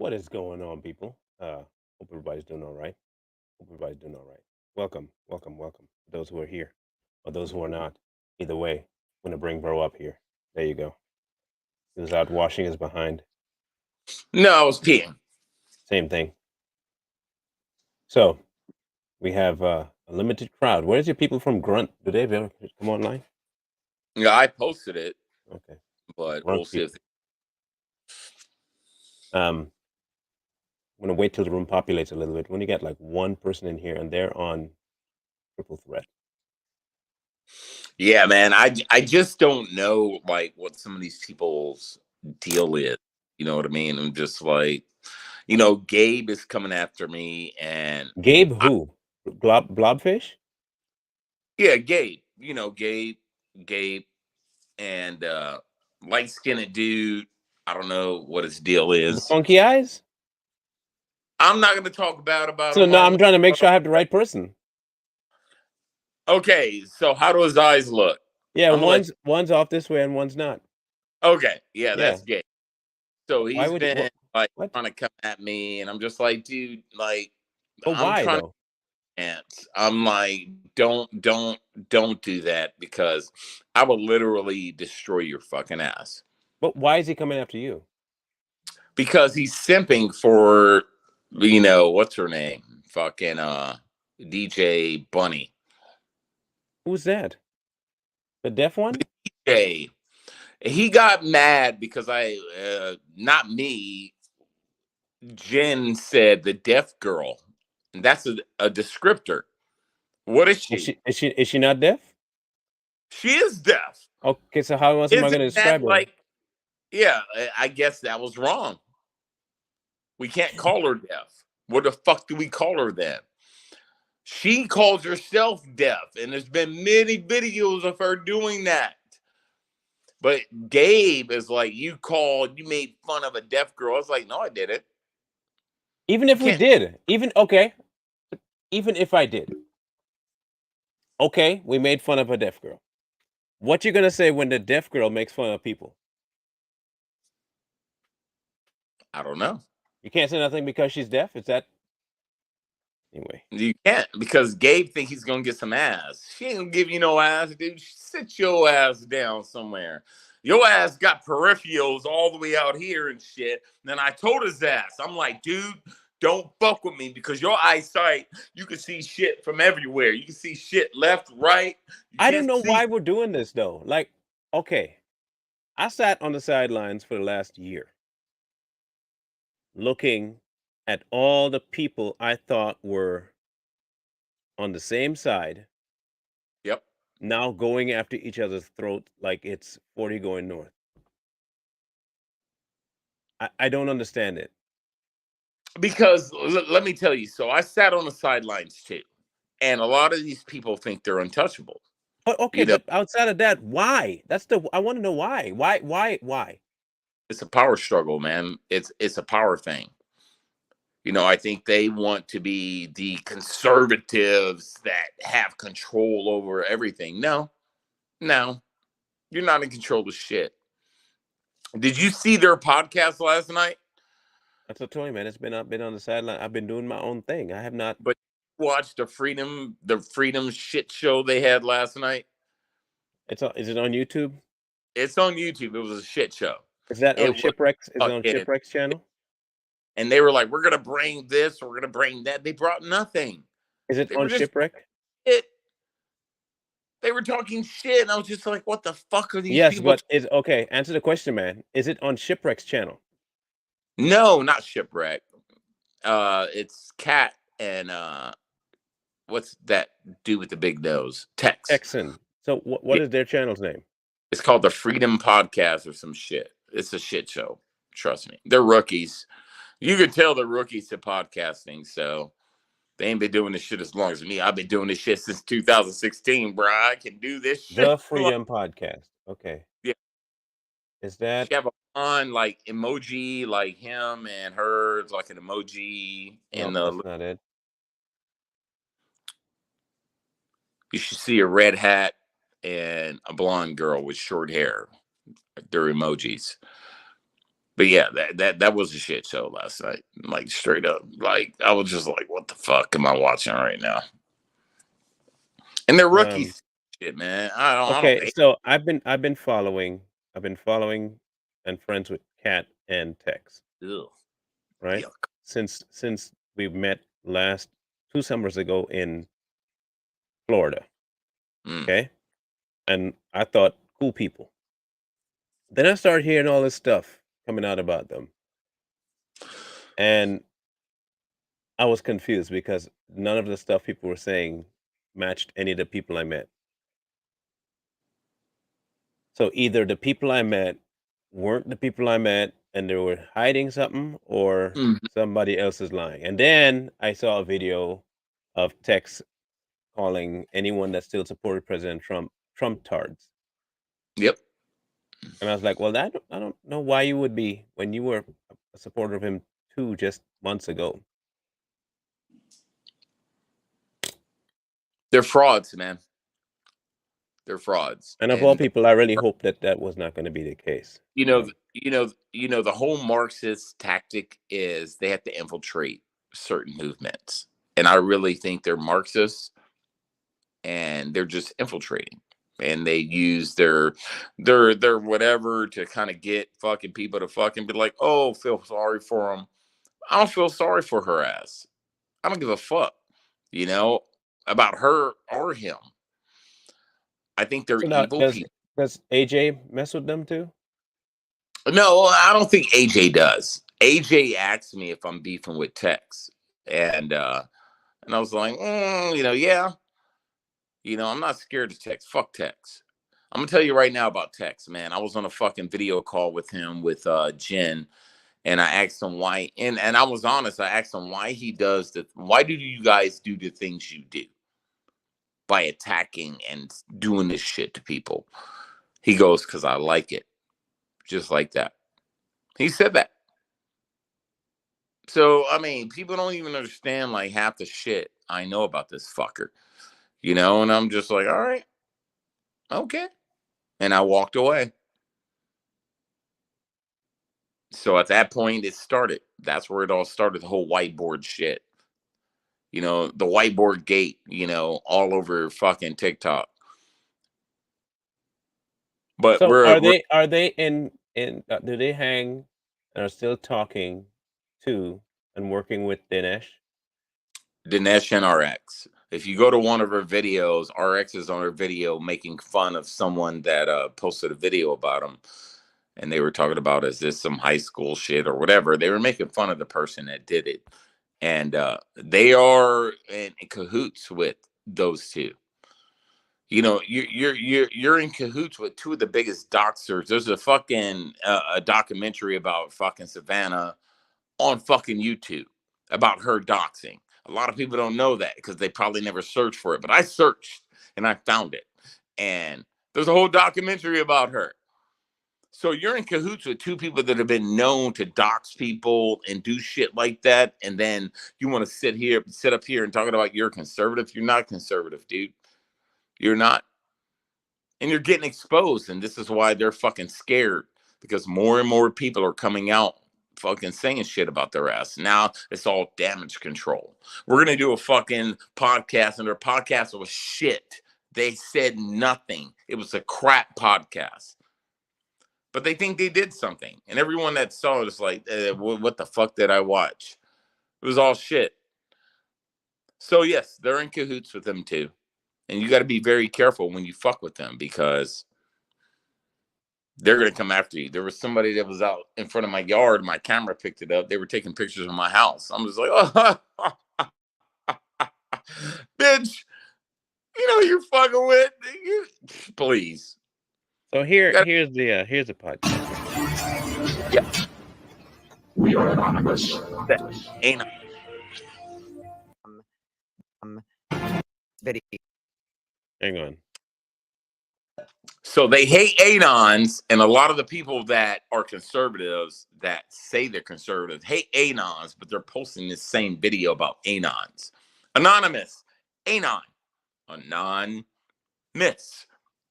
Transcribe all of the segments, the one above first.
What is going on, people? Hope everybody's doing all right. Hope everybody's doing all right. Welcome, welcome, welcome. Those who are here, or those who are not. Either way, I'm gonna bring bro up here. There you go. He was out washing his behind. No, I was peeing. Same thing. So we have a limited crowd. Where's your people from Grunt? Do they ever come online? Yeah, I posted it, Okay, but we'll Grunt see if people. I'm gonna wait till the room populates a little bit. When you get like one person in here and they're on triple threat. yeah, man. I just don't know like what some of these people's deal is. You know what I mean? I'm just like, Gabe is coming after me, and Gabe I, who? Blobfish? yeah, Gabe. Gabe, and light skinned dude. I don't know what his deal The is. funky eyes? I'm not gonna talk about So him no, on. I'm trying to make sure I have the right person. Okay, so how do his eyes look? Yeah, I'm gonna let one's off this way and one's not. you. Okay, yeah, Yeah. that's Gabe. So Why he's would you? been like What? trying to come at me, and I'm just like, dude, like, But I'm why trying to though? dance. I'm like, don't do that because I will literally destroy your fucking ass. But why is he coming after you? Because he's simping for, what's her name? Fucking DJ Bunny. Who's that? The deaf one? Hey, he got mad because not me. Jen said the deaf girl. And that's a descriptor. What is Is she? she is she not deaf? She is deaf. Okay, so how else am I Isn't going to that describe her? like, yeah, I guess that was wrong. We can't call her deaf. What the fuck do we call her then? She calls herself deaf, and there's been many videos of her doing that. But Gabe is like, you made fun of a deaf girl. I was like, no, I didn't. Even You if we can't. did, even if I did, okay, we made fun of a deaf girl. What you gonna say when the deaf girl makes fun of people? I don't know. You can't say nothing because she's deaf. Is that anyway? You can't because Gabe think he's gonna get some ass. She ain't gonna give you no ass, dude. Sit your ass down somewhere. Your ass got peripherals all the way out here and shit. And then I told his ass, I'm like, dude, don't fuck with me because your eyesight, you can see shit from everywhere. You can see shit left, right. You I don't can't know see. why we're doing this though. Like, okay, I sat on the sidelines for the last year looking at all the people I thought were on the same side Yep. now going after each other's throat like it's 40 going north. I don't understand it. Because let me tell you, so I sat on the sidelines too. And a lot of these people think they're untouchable. But okay, You know, but outside of that, why? That's the I want to know why. Why? it's a power struggle, man. It's a power thing. I think they want to be the conservatives that have control over everything. No, no, you're not in control of shit. Did you see their podcast last night? That's a toy, man. It's been I've been on the sideline. I've been doing my own thing. I have not. But watch the freedom shit show they had last night. Is it on YouTube? It's on YouTube. It was a shit show. Is that on It was Shipwrecks? Is it on fucking. Shipwrecks channel? And they were like, "We're gonna bring this. We're gonna bring that." They brought nothing. Is it They on were just Shipwreck? it. They were talking shit, and I was just like, "What the fuck are these Yes, people?" but is okay. Answer the question, man. Is it on Shipwrecks channel? No, not shipwreck. It's Cat and what's that dude with the big nose? Tex. Texan. So what Yeah, is their channel's name? it's called the Freedom Podcast or some shit. It's a shit show. Trust me, they're rookies. You could tell they're rookies to podcasting. So they ain't been doing this shit as long as me. I've been doing this shit since 2016, bro. I can do this shit. The Freedom Podcast. Okay. Yeah, Is she that have a fun like emoji, like him and her, it's like an emoji in no, the. that's not it. You should see a red hat and a blonde girl with short hair. They're emojis. But yeah, that was a shit show last night. Like straight up. Like I was just like, what the fuck am I watching right now? And they're Um, rookies shit, man. I don't okay, hate so I've been following and friends with Kat and Tex, ugh, right? yuck. Since we met last 2 summers ago in Florida, Mm. okay? And I thought cool people. Then I started hearing all this stuff coming out about them, and I was confused because none of the stuff people were saying matched any of the people I met. So either the people I met weren't the people I met and they were hiding something, or Mhm. somebody else is lying. And then I saw a video of Tex calling anyone that still supported President Trump Trump tards. Yep. And I was like, well, I don't know why you would be when you were a supporter of him too just months ago. They're frauds, man. They're frauds. And of all And people, I really hope that that was not going to be the case. you know, the whole Marxist tactic is they have to infiltrate certain movements. And I really think they're Marxists and they're just infiltrating. And they use their whatever to kind of get fucking people to fucking be like, oh, feel sorry for them. I don't feel sorry for her ass. I don't give a fuck, you know, about her or him. I think they're So now, evil does people. does AJ mess with them too? No, I don't think AJ does. AJ asked me if I'm beefing with Tex, and I was like, yeah, I'm not scared of Tex. Fuck Tex. I'm gonna tell you right now about Tex, man. I was on a fucking video call with him with Jen, and I asked him why, and I was honest. I asked him why he does the. Why do you guys do the things you do by attacking and doing this shit to people? He goes, because I like it, just like that. He said that. So I mean, people don't even understand like half the shit I know about this fucker, and I'm just like, all right, okay. And I walked away. So at that point, it started. That's where it all started, the whole whiteboard shit. The whiteboard gate, all over fucking TikTok. But So we're, we're are they in do they hang and are still talking to and working with Dinesh? Dinesh and RX. If you go to one of her videos, RX is on her video making fun of someone that posted a video about him. And they were talking about, is this some high school shit or whatever? They were making fun of the person that did it. And they are in cahoots with those two. You're in cahoots with two of the biggest doxers. There's a fucking a documentary about fucking Savannah on fucking YouTube about her doxing. A lot of people don't know that because they probably never searched for it, but I searched and I found it. And there's a whole documentary about her. So you're in cahoots with two people that have been known to dox people and do shit like that, and then you want to sit up here and talking about you're conservative. You're not conservative, dude. You're not. And you're getting exposed, and this is why they're fucking scared, because more and more people are coming out fucking saying shit about their ass. Now it's all damage control. We're gonna do a fucking podcast, and their podcast was shit. They said nothing. It was a crap podcast. But they think they did something, and everyone that saw it is like, what the fuck did I watch? It was all shit. So yes, they're in cahoots with them too, and you got to be very careful when you fuck with them, because they're gonna come after you. There was somebody that was out in front of my yard. My camera picked it up. They were taking pictures of my house. I'm just like, oh, bitch, you're fucking with. Please. So You gotta, here's the podcast. yeah. We are anonymous. Ain't um, video. Hang on. So they hate anons, and a lot of the people that are conservatives that say they're conservative hate anons, but they're posting this same video about anons. Anonymous, anon, anonymous,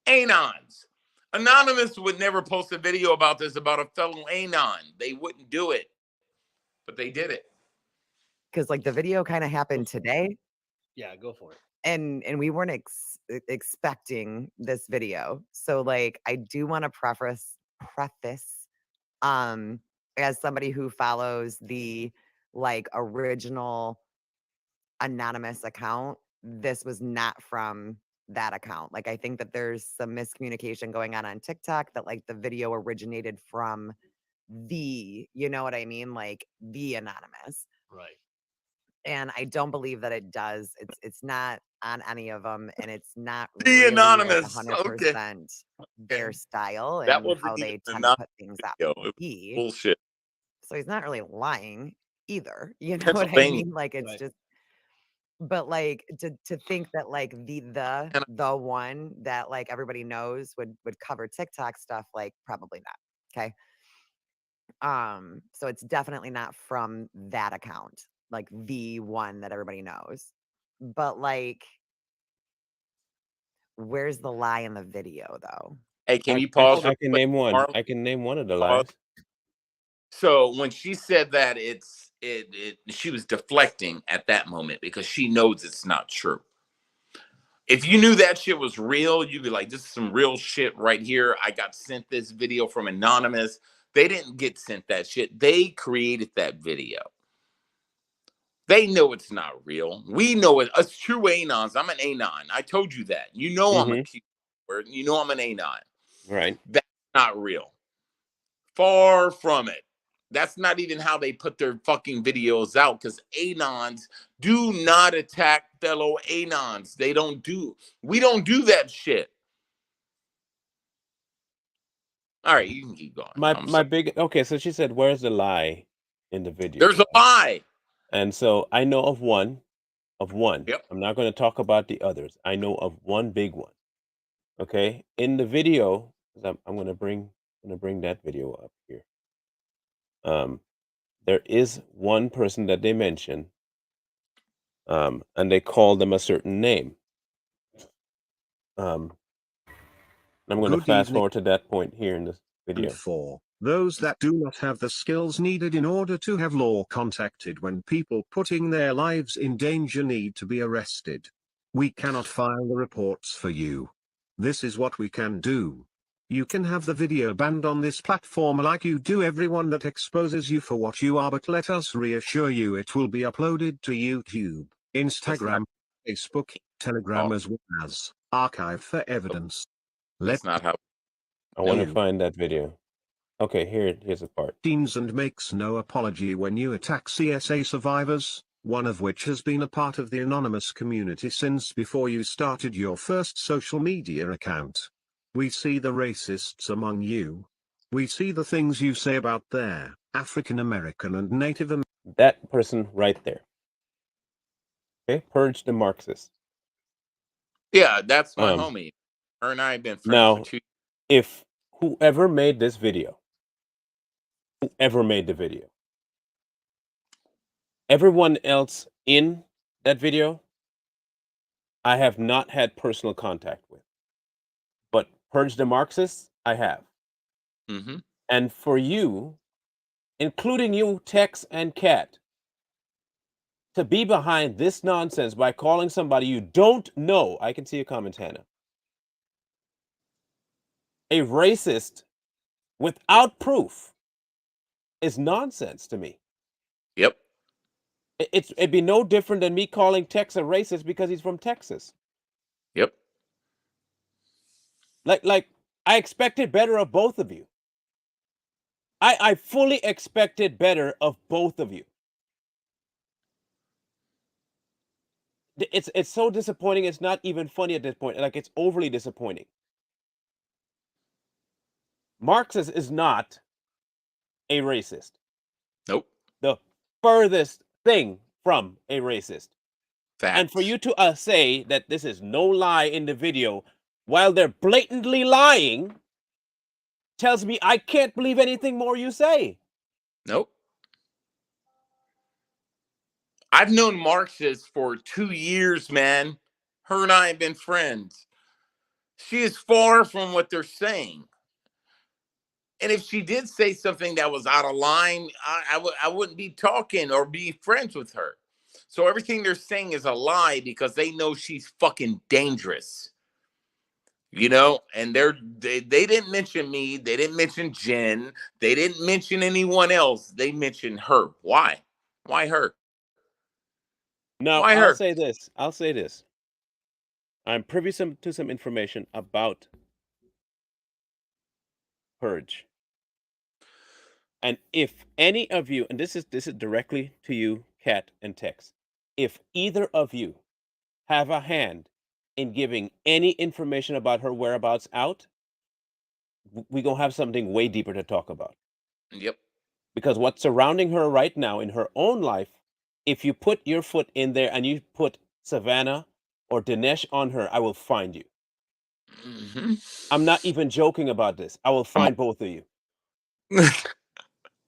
anons. Anonymous would never post a video about this about a fellow anon. They wouldn't do it, but they did it. Because like the video kind of happened today. Yeah, go for it. And we weren't expecting this video. So like I do want to preface as somebody who follows the like original anonymous account, this was not from that account. Like I think that there's some miscommunication going on TikTok that like the video originated from you know what I mean? Like the anonymous. Right. And I don't believe that it does. It's not on any of them, and it's not The really like anonymous. 100% their style That and wasn't how even they an tend to put things out. video. It was bullshit. So he's not really lying either. You know what I Pennsylvania. mean? Like it's Right. just, but like to think that like the one that like everybody knows would cover TikTok stuff, like probably not. Okay. So it's definitely not from that account, like the one that everybody knows. But like, where's the lie in the video though? Hey, can you pause? I can name one. Marlon? I can name one of the Pause. lies. So when she said that, she was deflecting at that moment because she knows it's not true. If you knew that shit was real, you'd be like, this is some real shit right here. I got sent this video from Anonymous. They didn't get sent that shit. They created that video. They know it's not real. We know it. Us true anons. I'm an anon. I told you that. You know I'm a keyword. You know I'm an anon. Right. That's not real. Far from it. That's not even how they put their fucking videos out, because anons do not attack fellow anons. We don't do that shit. All right, you can keep going. Okay, so she said, where's the lie in the video? There's a lie. And so I know of one. Yep. I'm not going to talk about the others. I know of one big one. Okay. In the video, I'm going to bring that video up here. There is one person that they mention, and they call them a certain name. I'm going to fast forward to that point here in this video. For those that do not have the skills needed in order to have law contacted when people putting their lives in danger need to be arrested, we cannot file the reports for you. This is what we can do. You can have the video banned on this platform like you do everyone that exposes you for what you are, but let us reassure you it will be uploaded to YouTube, Instagram, Facebook, Telegram, as well as archive for evidence. That's not how. I want to find that video. Okay, here's the part. And makes no apology when you attack CSA survivors, one of which has been a part of the anonymous community since before you started your first social media account. We see the racists among you. We see the things you say about their African American and Native American. That person right there. Okay, purge the Marxist. Yeah, that's my homie. Her and I have been friends now, for 2 years. If whoever made this video, everyone else in that video, I have not had personal contact with. But purge the Marxists, I have. Mm-hmm. And for you, including you, Tex and Kat, to be behind this nonsense by calling somebody you don't know, I can see a comment, Hannah, a racist without proof is nonsense to me. Yep. It'd be no different than me calling Tex a racist because he's from Texas. Yep. Like I expected better of both of you. I fully expected better of both of you. It's so disappointing. It's not even funny at this point. Like, it's overly disappointing. Marxist is not a racist. Nope. The furthest thing from a racist. Facts. And for you to say that this is no lie in the video while they're blatantly lying tells me I can't believe anything more you say. Nope. I've known Marxists for 2 years, man. Her and I have been friends. She is far from what they're saying. And if she did say something that was out of line, I wouldn't be talking or be friends with her. So everything they're saying is a lie because they know she's fucking dangerous. You know, and they didn't mention me, they didn't mention Jen, they didn't mention anyone else. They mentioned her. Why? Why her? Now, Why I'll her? say this. I'll say this. I'm privy to some information about Purge. And if any of you, and this is directly to you, Cat and Tex, if either of you have a hand in giving any information about her whereabouts out, we gonna have something way deeper to talk about. Yep. Because what's surrounding her right now in her own life, if you put your foot in there and you put Savannah or Dinesh on her, I will find you. Mm-hmm. I'm not even joking about this. I will I'm, find both of you.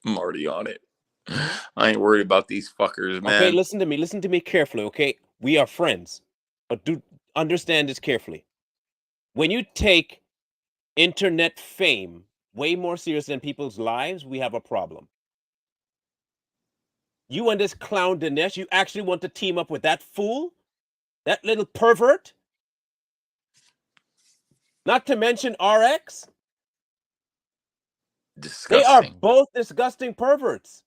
I'm already on it. I ain't worried about these fuckers, Okay, man. listen to me. Listen to me carefully, okay? We are friends. But do understand this carefully. When you take internet fame way more serious than people's lives, we have a problem. You and this clown Dinesh, you actually want to team up with that fool? That little pervert? Not to mention RX? They are Disgusting. both disgusting perverts.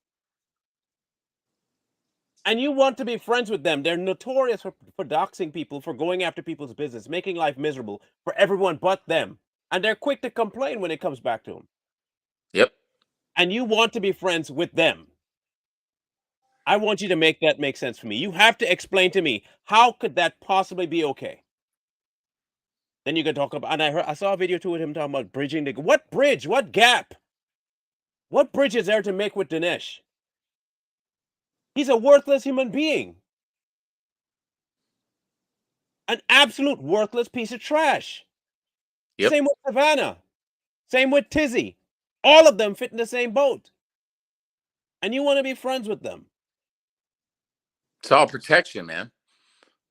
And you want to be friends with them. They're notorious for doxing people, for going after people's business, making life miserable for everyone but them. And they're quick to complain when it comes back to them. Yep. And you want to be friends with them. I want you to make that make sense for me. You have to explain to me, how could that possibly be okay? Then you can talk about, and I saw a video too with him talking about bridging the, what bridge? What gap? What bridge is there to make with Dinesh? He's a worthless human being. An absolute worthless piece of trash. Yep. Same with Savannah. Same with Tizzy. All of them fit in the same boat. And you want to be friends with them. It's all protection, man.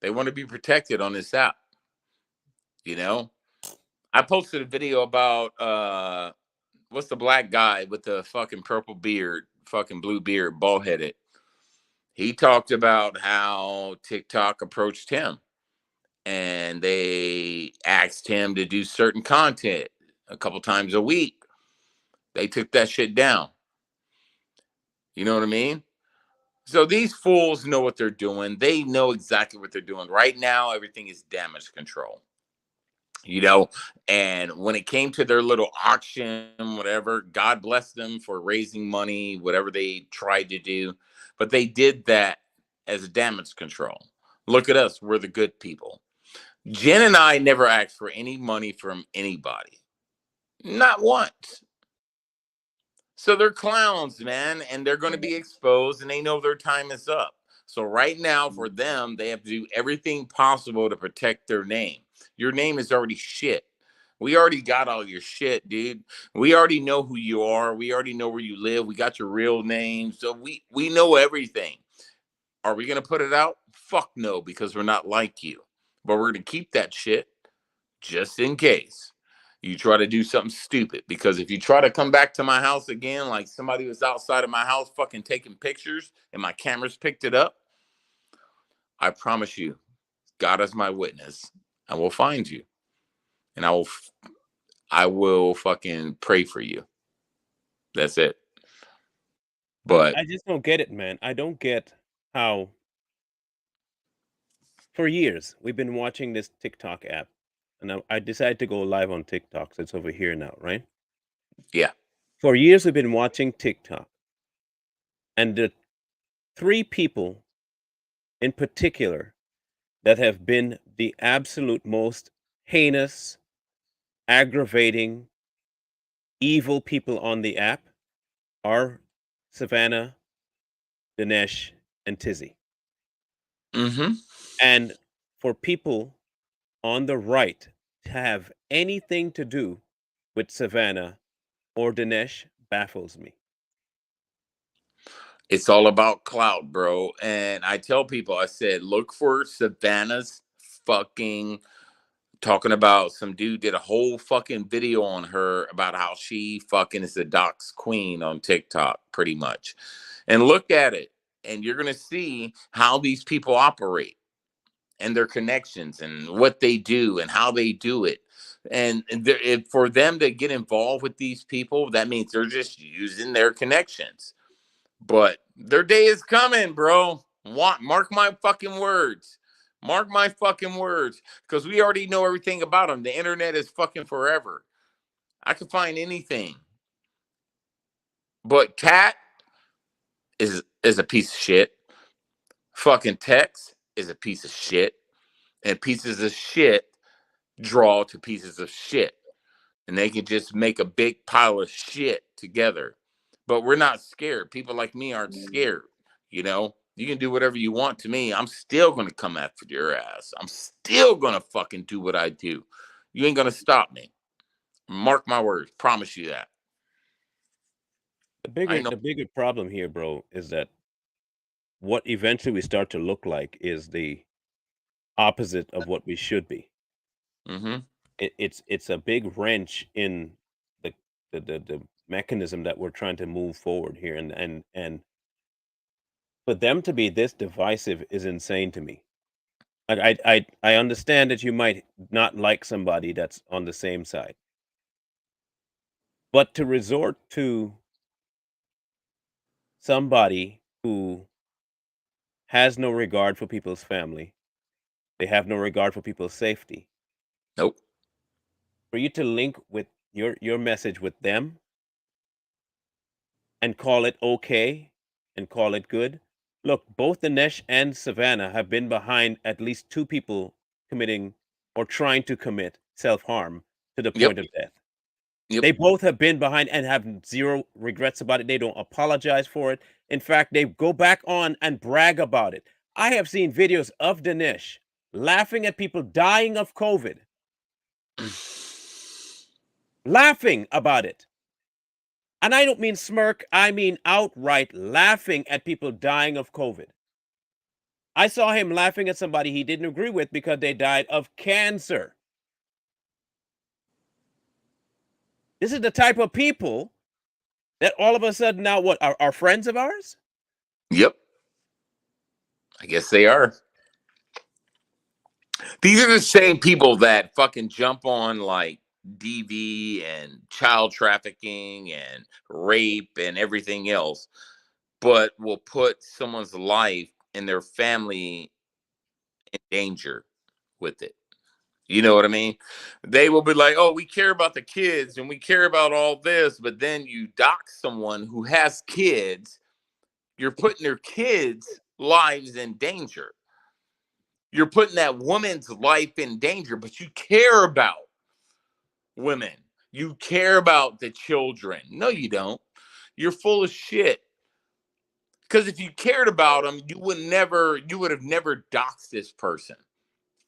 They want to be protected on this app. You know? I posted a video about what's the black guy with the fucking purple beard, fucking blue beard, bald headed. He talked about how TikTok approached him and they asked him to do certain content a couple times a week. They took that shit down. You know what I mean? So these fools know what they're doing. They know exactly what they're doing. Right now, everything is damage control. You know, and when it came to their little auction, whatever, God bless them for raising money, whatever they tried to do. But they did that as damage control. Look at us, we're the good people. Jen and I never asked for any money from anybody. Not once. So they're clowns, man, and they're going to be exposed and they know their time is up. So right now for them, they have to do everything possible to protect their name. Your name is already shit. We already got all your shit, dude. We already know who you are. We already know where you live. We got your real name. So we know everything. Are we going to put it out? Fuck no, because we're not like you. But we're going to keep that shit just in case you try to do something stupid. Because if you try to come back to my house again, like somebody was outside of my house fucking taking pictures and my cameras picked it up, I promise you, God is my witness. I will find you, and I will fucking pray for you. That's it. But I just don't get it, man. I don't get how, for years, we've been watching this TikTok app. And I decided to go live on TikTok, so it's over here now, right? yeah, For years, we've been watching TikTok. And the three people in particular that have been the absolute most heinous, aggravating, evil people on the app are Savannah, Dinesh, and Tizzy. mm-hmm. And for people on the right to have anything to do with Savannah or Dinesh baffles me. It's all about clout, bro. And I tell people, I said, look for Savannah's fucking talking about some dude did a whole fucking video on her about how she fucking is the dox queen on TikTok, pretty much. And look at it, and you're gonna see how these people operate and their connections and what they do and how they do it. And for them to get involved with these people, that means they're just using their connections. But their day is coming, bro. Mark my fucking words. Mark my fucking words. Because we already know everything about them. The internet is fucking forever. I can find anything. But Cat is a piece of shit. Fucking Tex is a piece of shit. And pieces of shit draw to pieces of shit. And they can just make a big pile of shit together. But we're not scared. People like me aren't scared. You know, you can do whatever you want to me. I'm still going to come after your ass. I'm still going to fucking do what I do. You ain't going to stop me. Mark my words. Promise you that. The bigger problem here, bro, is that what eventually we start to look like is the opposite of what we should be. Mm-hmm. It's a big wrench in the the mechanism that we're trying to move forward here, and for them to be this divisive is insane to me. I understand that you might not like somebody that's on the same side, but to resort to somebody who has no regard for people's family, they have no regard for people's safety. Nope. For you to link with your message with them and call it okay and call it good. Look, both Dinesh and Savannah have been behind at least two people committing or trying to commit self-harm to the point of death. Yep. They both have been behind and have zero regrets about it. They don't apologize for it. In fact, they go back on and brag about it. I have seen videos of Dinesh laughing at people dying of COVID. Laughing about it. And I don't mean smirk, I mean outright laughing at people dying of COVID. I saw him laughing at somebody he didn't agree with because they died of cancer. This is the type of people that all of a sudden now what are friends of ours? Yep. I guess they are. These are the same people that fucking jump on like DV and child trafficking and rape and everything else, but will put someone's life and their family in danger with it. You know what I mean? They will be like, oh, we care about the kids and we care about all this, but then you dox someone who has kids, you're putting their kids' lives in danger. You're putting that woman's life in danger, but you care about women. You care about the children. No, you don't. You're full of shit. Because if you cared about them, you would have never doxed this person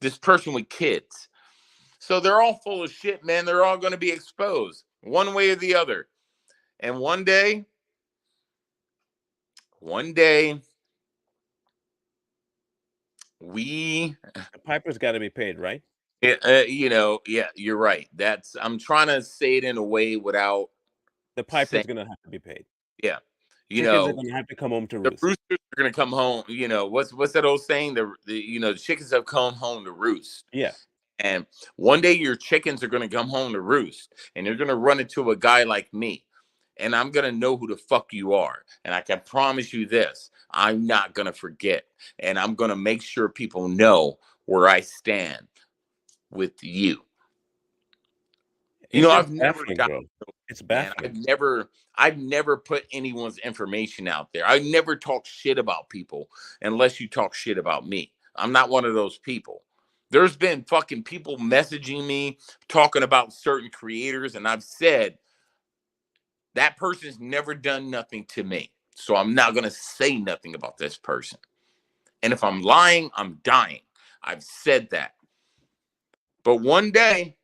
with kids. So they're all full of shit, man. They're all going to be exposed one way or the other. And one day, the Piper's got to be paid, right? yeah, you're right. I'm trying to say it in a way without the Piper's going to have to be paid. Yeah. Chickens are going to have to come home to roost. The roosters are going to come home. What's that old saying? The chickens have come home to roost. Yeah. And one day your chickens are going to come home to roost, and you're going to run into a guy like me, and I'm going to know who the fuck you are. And I can promise you this, I'm not going to forget, and I'm going to make sure people know where I stand with you. I've never gotten, it's baffling. I've never put anyone's information out there. I never talk shit about people unless you talk shit about me. I'm not one of those people. There's been fucking people messaging me talking about certain creators, and I've said that person's never done nothing to me. So I'm not going to say nothing about this person. And if I'm lying, I'm dying. I've said that. But one day,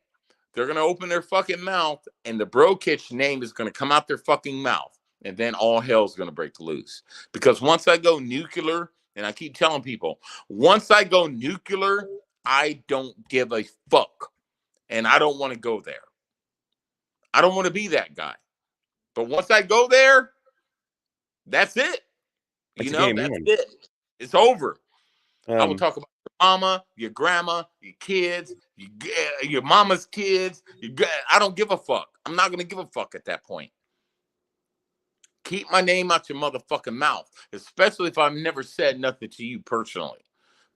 they're going to open their fucking mouth, and the Bro Kitchen name is going to come out their fucking mouth. And then all hell's going to break loose. Because once I go nuclear, and I keep telling people, once I go nuclear, I don't give a fuck. And I don't want to go there. I don't want to be that guy. But once I go there, that's it. It's You a know, game that's on. it. It's over. I will Um, talk about your mama, your grandma, your kids, your mama's kids. I don't give a fuck. I'm not going to give a fuck at that point. Keep my name out your motherfucking mouth, especially if I've never said nothing to you personally.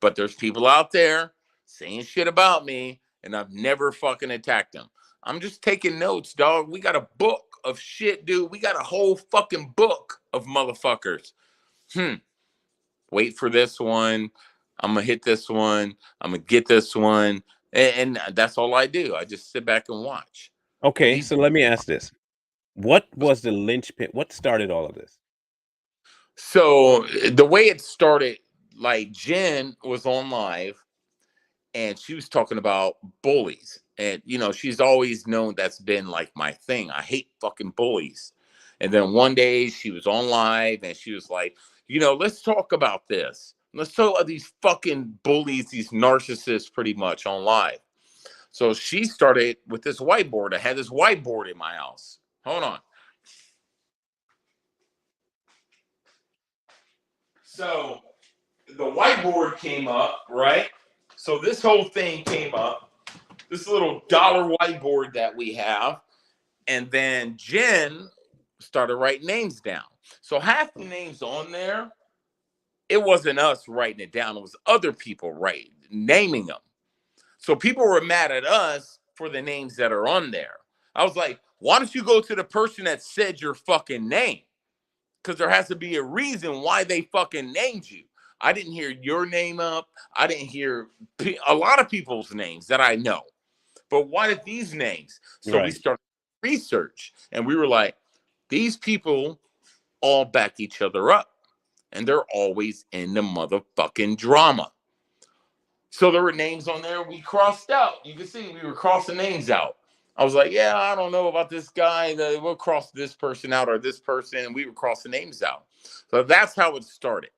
But there's people out there saying shit about me, and I've never fucking attacked them. I'm just taking notes, dog. We got a book of shit, dude. We got a whole fucking book of motherfuckers. Wait for this one. I'm going to hit this one. I'm going to get this one. And that's all I do. I just sit back and watch. okay, so let me ask this. What was the linchpin? What started all of this? So the way it started, like Jen was on live and she was talking about bullies. And, you know, she's always known that's been like my thing. I hate fucking bullies. And then one day she was on live and she was like, you know, let's talk about this. Let's talk about these fucking bullies, these narcissists pretty much on live. So she started with this whiteboard. I had this whiteboard in my house. Hold on. So the whiteboard came up, right? So this whole thing came up, this little dollar whiteboard that we have. And then Jen started writing names down. So half the names on there, it wasn't us writing it down. It was other people naming them. So people were mad at us for the names that are on there. I was like, why don't you go to the person that said your fucking name? Because there has to be a reason why they fucking named you. I didn't hear your name up. I didn't hear a lot of people's names that I know. But why did these names? So we started research and we were like, these people all back each other up. And they're always in the motherfucking drama. So there were names on there we crossed out. You can see we were crossing names out. I was like, yeah, I don't know about this guy. We'll cross this person out or this person. And we were crossing names out. So that's how it started.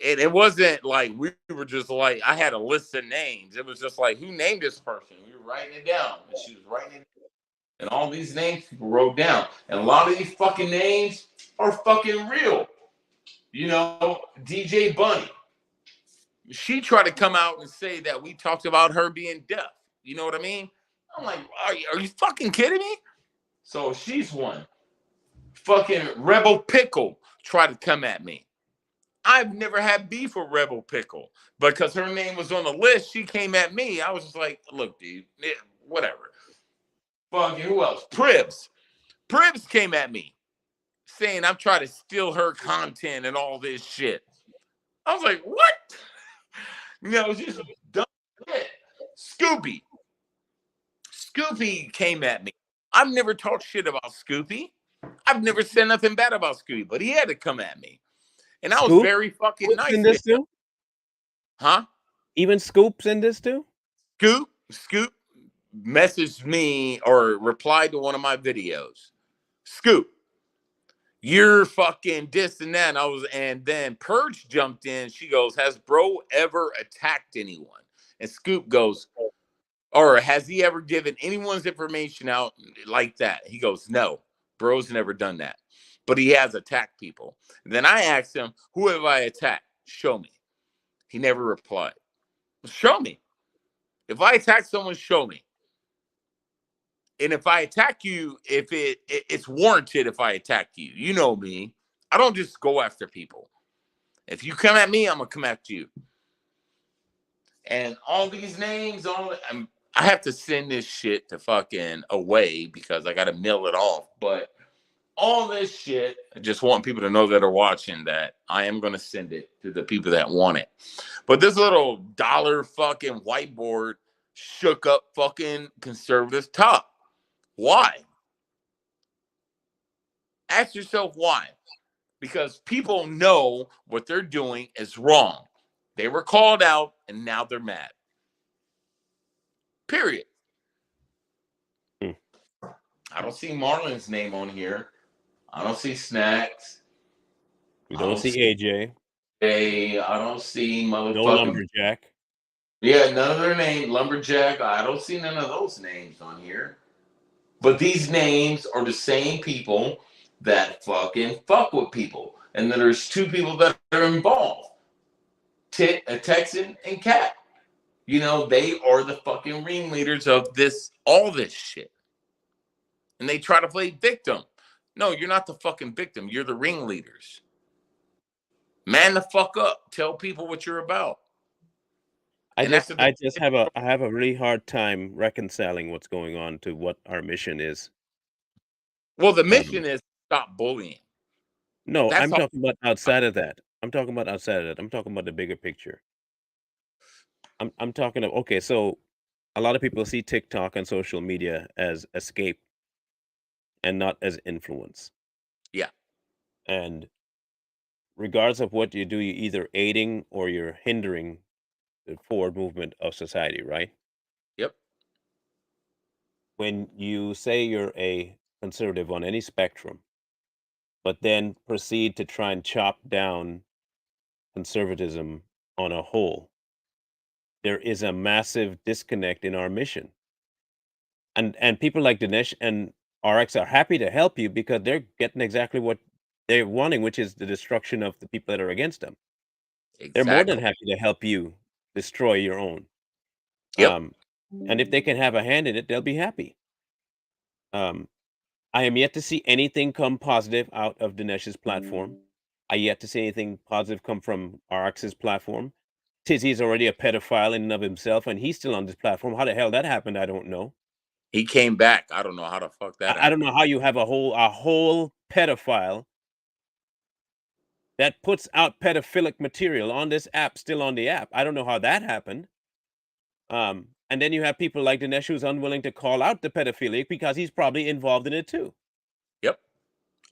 And it wasn't like we were just like, I had a list of names. It was just like, who named this person? We were writing it down. And she was writing it down. And all these names people wrote down. And a lot of these fucking names are fucking real. You know, DJ Bunny. She tried to come out and say that we talked about her being deaf. You know what I mean? I'm like, are you fucking kidding me? So she's one. Fucking Rebel Pickle tried to come at me. I've never had beef with Rebel Pickle because her name was on the list. She came at me. I was just like, look, dude, whatever. Fucking who else? Pribs. Pribs came at me saying I'm trying to steal her content and all this shit. I was like, what? You know, it's just dumb shit. Scoopy. Scoopy came at me. I've never talked shit about Scoopy. I've never said nothing bad about Scoopy, but he had to come at me. And I was Scoop? very fucking Scoop's nice in to this him. too? Huh? Even Scoop's in this too? Scoop messaged me or replied to one of my videos. Scoop, you're fucking this and that. And then Purge jumped in. She goes, has bro ever attacked anyone? And Scoop goes, or has he ever given anyone's information out like that? He goes, no, bro's never done that. But he has attacked people. And then I asked him, who have I attacked? Show me. He never replied. Show me. If I attack someone, show me. And if I attack you, if it's warranted if I attack you. You know me. I don't just go after people. If you come at me, I'm going to come after you. And all these names, I have to send this shit to fucking away because I got to mail it off. But all this shit, I just want people to know that are watching that I am going to send it to the people that want it. But this little dollar fucking whiteboard shook up fucking conservative top. Why? Ask yourself why. Because people know what they're doing is wrong. They were called out and now they're mad. Period. I don't see Marlon's name on here. I don't see Snacks. We don't see AJ. I don't see No motherfucking Lumberjack. Yeah, none of their names. Lumberjack. I don't see none of those names on here. But these names are the same people that fucking fuck with people. And then there's two people that are involved. A Texan and Cat. You know, they are the fucking ringleaders of all this shit. And they try to play victim. No, you're not the fucking victim. You're the ringleaders. Man the fuck up. Tell people what you're about. I And just after I that, just have a really hard time reconciling what's going on to what our mission is. well, the Um, mission is stop bullying. no, That's I'm all. talking about outside of that. I'm talking about outside of that. I'm talking about the bigger picture. I'm talking of okay, so a lot of people see TikTok and social media as escape and not as influence. Yeah. And regardless of what you do, you're either aiding or you're hindering the forward movement of society, right? Yep. When you say you're a conservative on any spectrum, but then proceed to try and chop down conservatism on a whole, there is a massive disconnect in our mission. And people like Dinesh and RX are happy to help you because they're getting exactly what they're wanting, which is the destruction of the people that are against them. They're more than Exactly. happy to help you destroy your own. Yep. Um, and if they can have a hand in it, they'll be happy. Um, I am yet to see anything come positive out of Dinesh's platform. I yet to see anything positive come from RX's platform. Tizzy is already a pedophile in and of himself, and he's still on this platform. How the hell that happened, I don't know. He came back. I don't know how the fuck that I don't happened. know how you have a whole pedophile that puts out pedophilic material on this app, still on the app. I don't know how that happened. And then you have people like Dinesh who's unwilling to call out the pedophilic because he's probably involved in it too. Yep.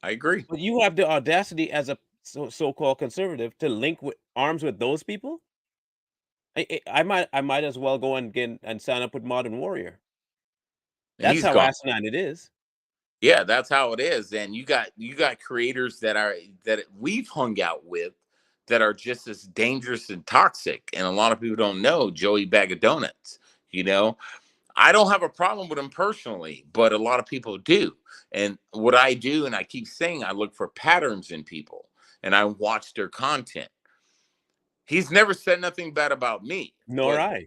I agree. But you have the audacity as a so-called conservative to link with arms with those people. I might as well go and get and sign up with Modern Warrior. And That's he's how gone. asinine it is. Yeah, that's how it is. And you got creators that we've hung out with that are just as dangerous and toxic. And a lot of people don't know Joey Bag of Donuts. You know, I don't have a problem with him personally, but a lot of people do. And what I do, and I keep saying, I look for patterns in people and I watch their content. He's never said nothing bad about me, Nor but I.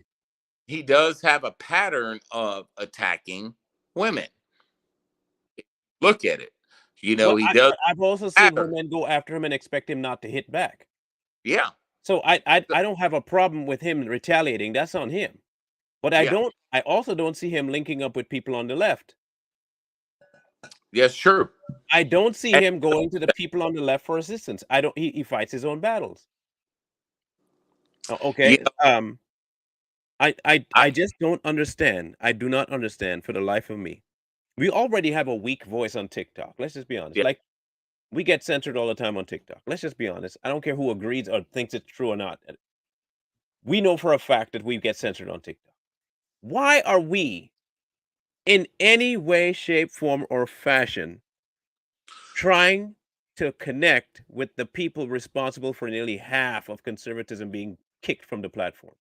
he does have a pattern of attacking women. Look at it. You Well, know, he does but I've also seen pattern. women go after him and expect him not to hit back. Yeah. So I don't have a problem with him retaliating. That's on him. But Yeah. I also don't see him linking up with people on the left. Yes, true. I don't see And him going to the people on the left for assistance. I don't he fights his own battles. you Okay. know, I just don't understand. I do not understand for the life of me. We already have a weak voice on TikTok. Let's just be honest. yeah, Like we get censored all the time on TikTok. Let's just be honest. I don't care who agrees or thinks it's true or not. We know for a fact that we get censored on TikTok. Why are we in any way, shape, form, or fashion trying to connect with the people responsible for nearly half of conservatism being kicked from the platform?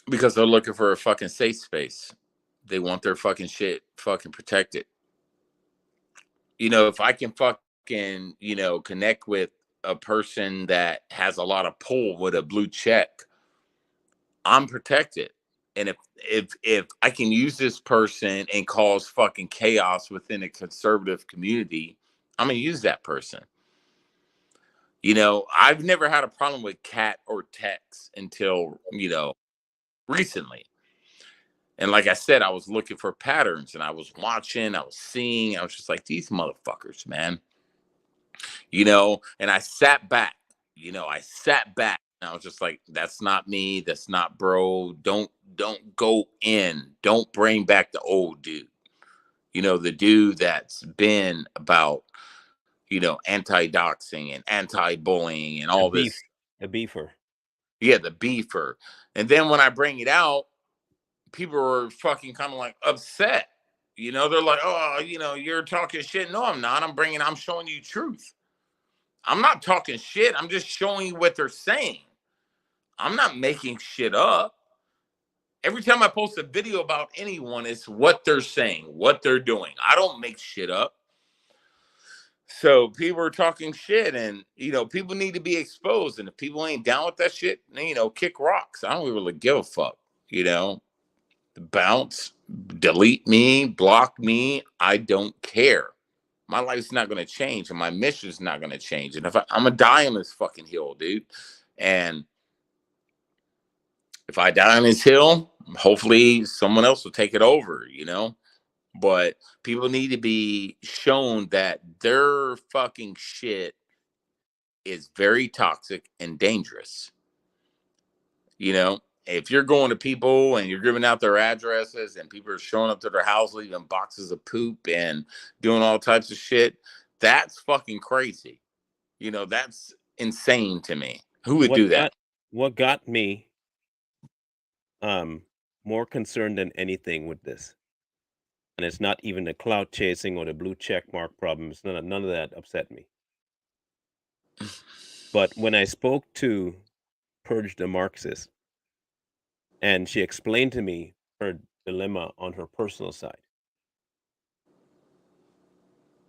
because they're looking for a fucking safe space. They want their fucking shit fucking protected. You know, if I can fucking, connect with a person that has a lot of pull with a blue check, I'm protected. And if I can use this person and cause fucking chaos within a conservative community, I'm gonna use that person. You know, I've never had a problem with Cat or Tex until, recently. And like I said, I was looking for patterns and I was watching, I was seeing, I was just like, these motherfuckers, man. And I sat back, I sat back and I was just like, that's not me, that's not bro. Don't go in. Don't bring back the old dude. The dude that's been about, anti-doxing and anti-bullying and The all beef, this. the beefer. Yeah, the beefer. And then when I bring it out, people are fucking kind of like upset. They're like, oh, you're talking shit. No, I'm not. I'm showing you truth. I'm not talking shit. I'm just showing you what they're saying. I'm not making shit up. Every time I post a video about anyone, it's what they're saying, what they're doing. I don't make shit up. So people are talking shit, and people need to be exposed. And if people ain't down with that shit, kick rocks. I don't really give a fuck. Bounce, delete me, block me. I don't care. My life's not going to change, and my mission's not going to change. And if I'm gonna die on this fucking hill, dude, and if I die on this hill, hopefully someone else will take it over. But people need to be shown that their fucking shit is very toxic and dangerous. If you're going to people and you're giving out their addresses and people are showing up to their house leaving boxes of poop and doing all types of shit, that's fucking crazy. That's insane to me. Who would do that? What got me more concerned than anything with this, and it's not even the clout chasing or the blue check mark problems. None of that upset me. But when I spoke to Purge the Marxist, and she explained to me her dilemma on her personal side,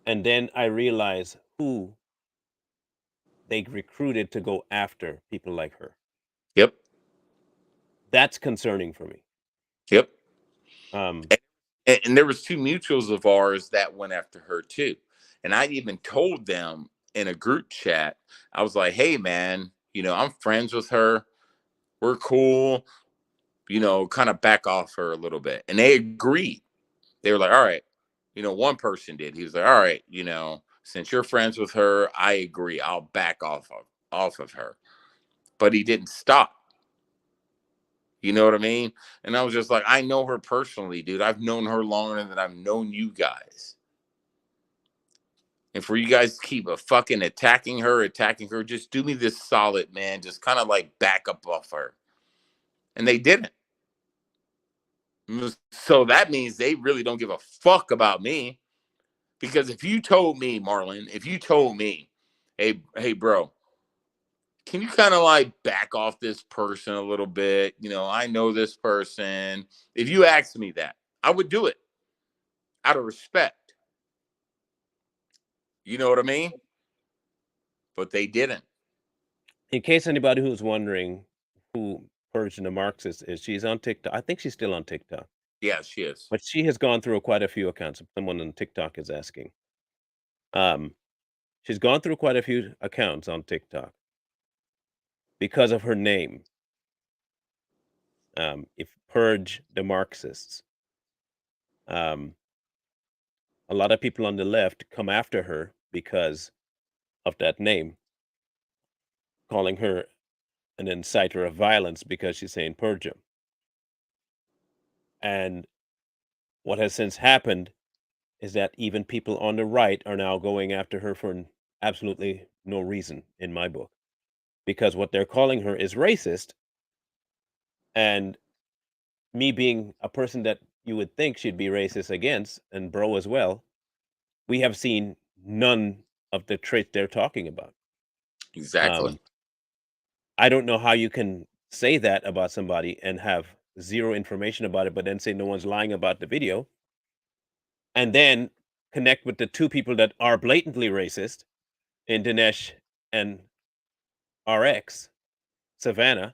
and then I realized who they recruited to go after people like her. Yep. That's concerning for me. Yep. Um, And there was two mutuals of ours that went after her too. And I even told them in a group chat, I was like, hey man, I'm friends with her. We're cool. Kind of back off her a little bit. And they agreed. They were like, all right. One person did. He was like, all right, since you're friends with her, I agree. I'll back off of her. But he didn't stop. You know what I mean? And I was just like, I know her personally, dude. I've known her longer than I've known you guys. And for you guys to keep fucking attacking her, just do me this solid, man. Just kind of like back up off her. And they didn't. So that means they really don't give a fuck about me. Because if you told me, Marlon, hey, bro, can you kind of like back off this person a little bit? I know this person. If you asked me that, I would do it out of respect. You know what I mean? But they didn't. in case anybody who's wondering who Purge the Marxist is, she's on TikTok. I think she's still on TikTok. Yeah, she is. But she has gone through quite a few accounts. Someone on TikTok is asking. She's gone through quite a few accounts on TikTok because of her name. If Purge the Marxists, a lot of people on the left come after her because of that name, calling her an inciter of violence because she's saying purge 'em. And what has since happened is that even people on the right are now going after her for absolutely no reason, in my book, because what they're calling her is racist. And me being a person that you would think she'd be racist against, and bro as well, we have seen none of the traits they're talking about. Exactly. I don't know how you can say that about somebody and have zero information about it, but then say no one's lying about the video, and then connect with the two people that are blatantly racist in Dinesh and RX, Savannah.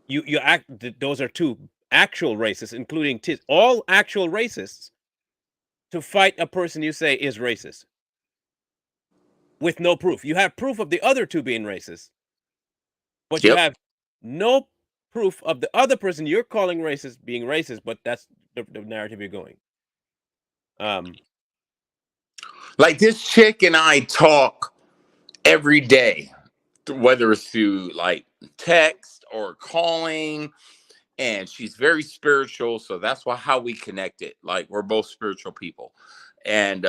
You act, those are two actual racists, including all actual racists, to fight a person you say is racist with no proof. You have proof of the other two being racist, but you have no proof of the other person you're calling racist being racist, but that's the narrative you're going. Like this chick and I talk every day, whether it's through like text or calling, and she's very spiritual, so that's how we connected. Like we're both spiritual people, and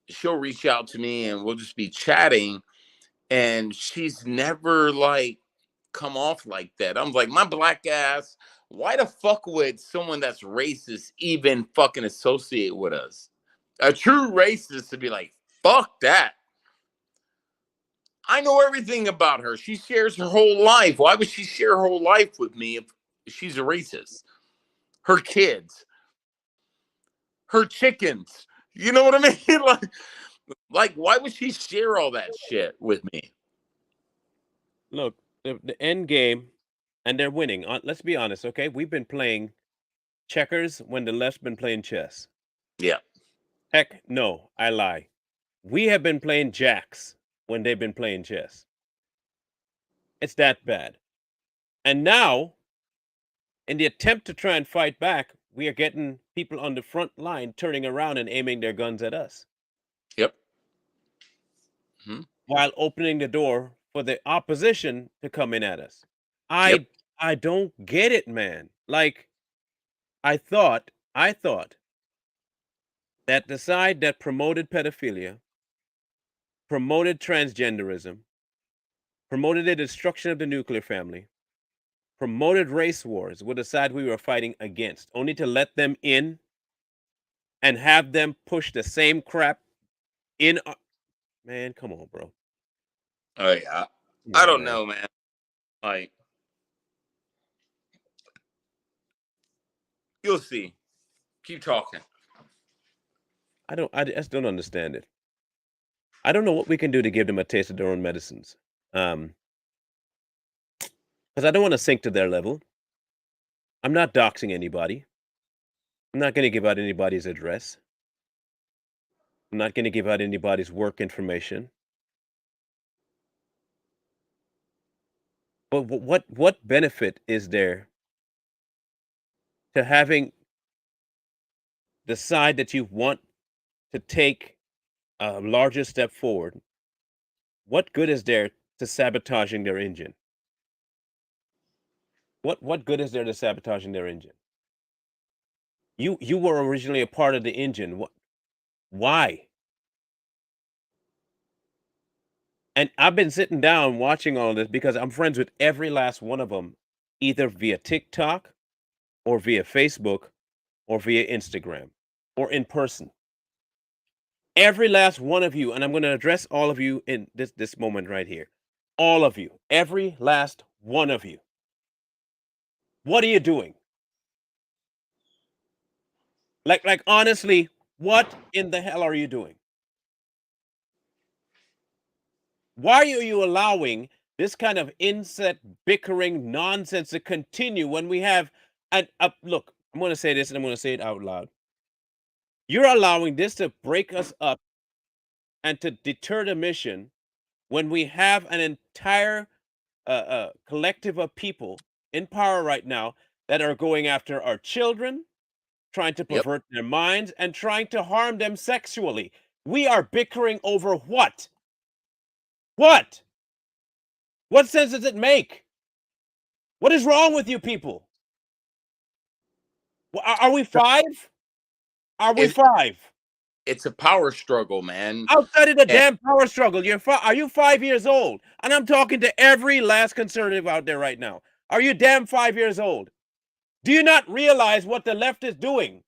she'll reach out to me and we'll just be chatting, and she's never like come off like that. I'm like, my black ass, why the fuck would someone that's racist even fucking associate with us? A true racist to be like, fuck that. I know everything about her. She shares her whole life. Why would she share her whole life with me she's a racist. Her kids, her chickens. You know what I mean? Like, why would she share all that shit with me? Look, the end game, and they're winning. Let's be honest, okay? We've been playing checkers when the left's been playing chess. Yeah. Heck, no, I lie. We have been playing jacks when they've been playing chess. It's that bad. And now, in the attempt to try and fight back, we are getting people on the front line turning around and aiming their guns at us. Yep. While opening the door for the opposition to come in at us. I don't get it, man. Like, I thought that the side that promoted pedophilia, promoted transgenderism, promoted the destruction of the nuclear family, promoted race wars were the side we were fighting against, only to let them in and have them push the same crap in. Man, come on, bro. Oh yeah. I don't know, man. Like, you'll see. Keep talking. I just don't understand it. I don't know what we can do to give them a taste of their own medicines. Because I don't want to sink to their level. I'm not doxing anybody. I'm not going to give out anybody's address. I'm not going to give out anybody's work information. But what benefit is there to having the side that you want to take a larger step forward? What good is there to sabotaging their engine? What good is there to sabotaging their engine? You were originally a part of the engine. Why? And I've been sitting down watching all of this because I'm friends with every last one of them, either via TikTok or via Facebook or via Instagram or in person. Every last one of you, and I'm going to address all of you in this moment right here. All of you, every last one of you. What are you doing? Like honestly, what in the hell are you doing? Why are you allowing this kind of inset bickering nonsense to continue when we have look, I'm going to say this and I'm going to say it out loud. You're allowing this to break us up and to deter the mission when we have an entire collective of people in power right now that are going after our children, trying to Yep. pervert their minds, and trying to harm them sexually. We are bickering over what? What? What sense does it make? What is wrong with you people? Are we five? Are we five? It's a power struggle, man. Outside of the damn power struggle, are you 5 years old? And I'm talking to every last conservative out there right now. Are you damn 5 years old? Do you not realize what the left is doing?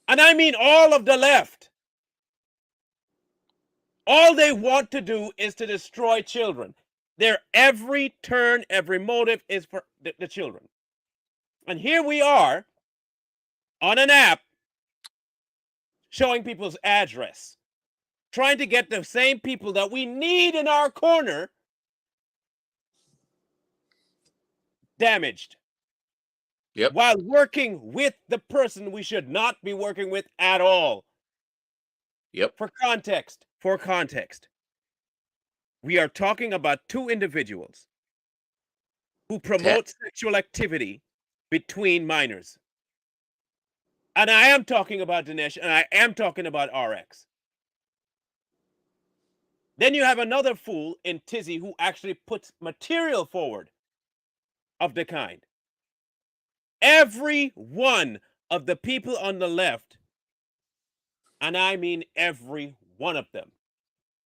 And I mean all of the left. All they want to do is to destroy children. Their every turn, every motive is for the children. And here we are on an app showing people's address, trying to get the same people that we need in our corner damaged. Yep. While working with the person we should not be working with at all. Yep. For context, we are talking about two individuals who promote sexual activity between minors. And I am talking about Dinesh, and I am talking about RX. Then you have another fool in Tizzy who actually puts material forward of the kind. Every one of the people on the left, and I mean every one of them,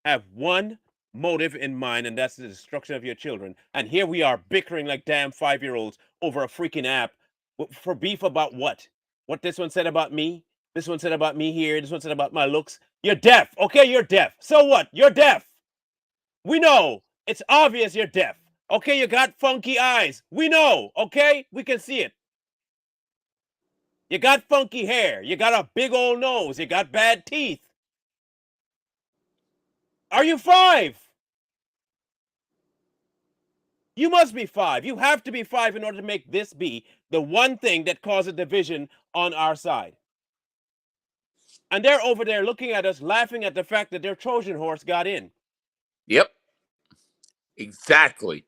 have one motive in mind, and that's the destruction of your children. And here we are bickering like damn 5-year-olds over a freaking app for beef about what? What this one said about me? This one said about me here. This one said about my looks. You're deaf. Okay, you're deaf. So what? You're deaf. We know. It's obvious you're deaf. Okay, you got funky eyes. We know, okay? We can see it. You got funky hair. You got a big old nose. You got bad teeth. Are you 5? You must be 5. You have to be 5 in order to make this be the one thing that causes division on our side. And they're over there looking at us, laughing at the fact that their Trojan horse got in. Yep. Exactly.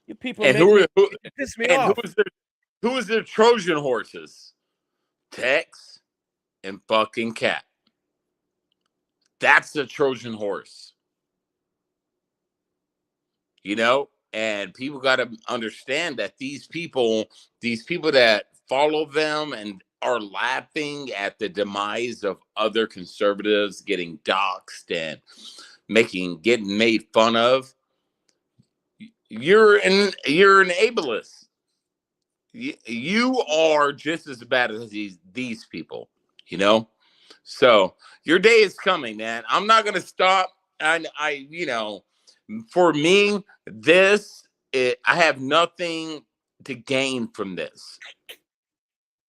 You people And piss me off. who is their Trojan horses? Tex and fucking Cat. That's the Trojan horse. You know? And people got to understand that these people that follow them and are laughing at the demise of other conservatives getting doxxed and getting made fun of, you're an ableist. You are just as bad as these people, you know? So your day is coming, man. I'm not gonna stop. I for me, I have nothing to gain from this,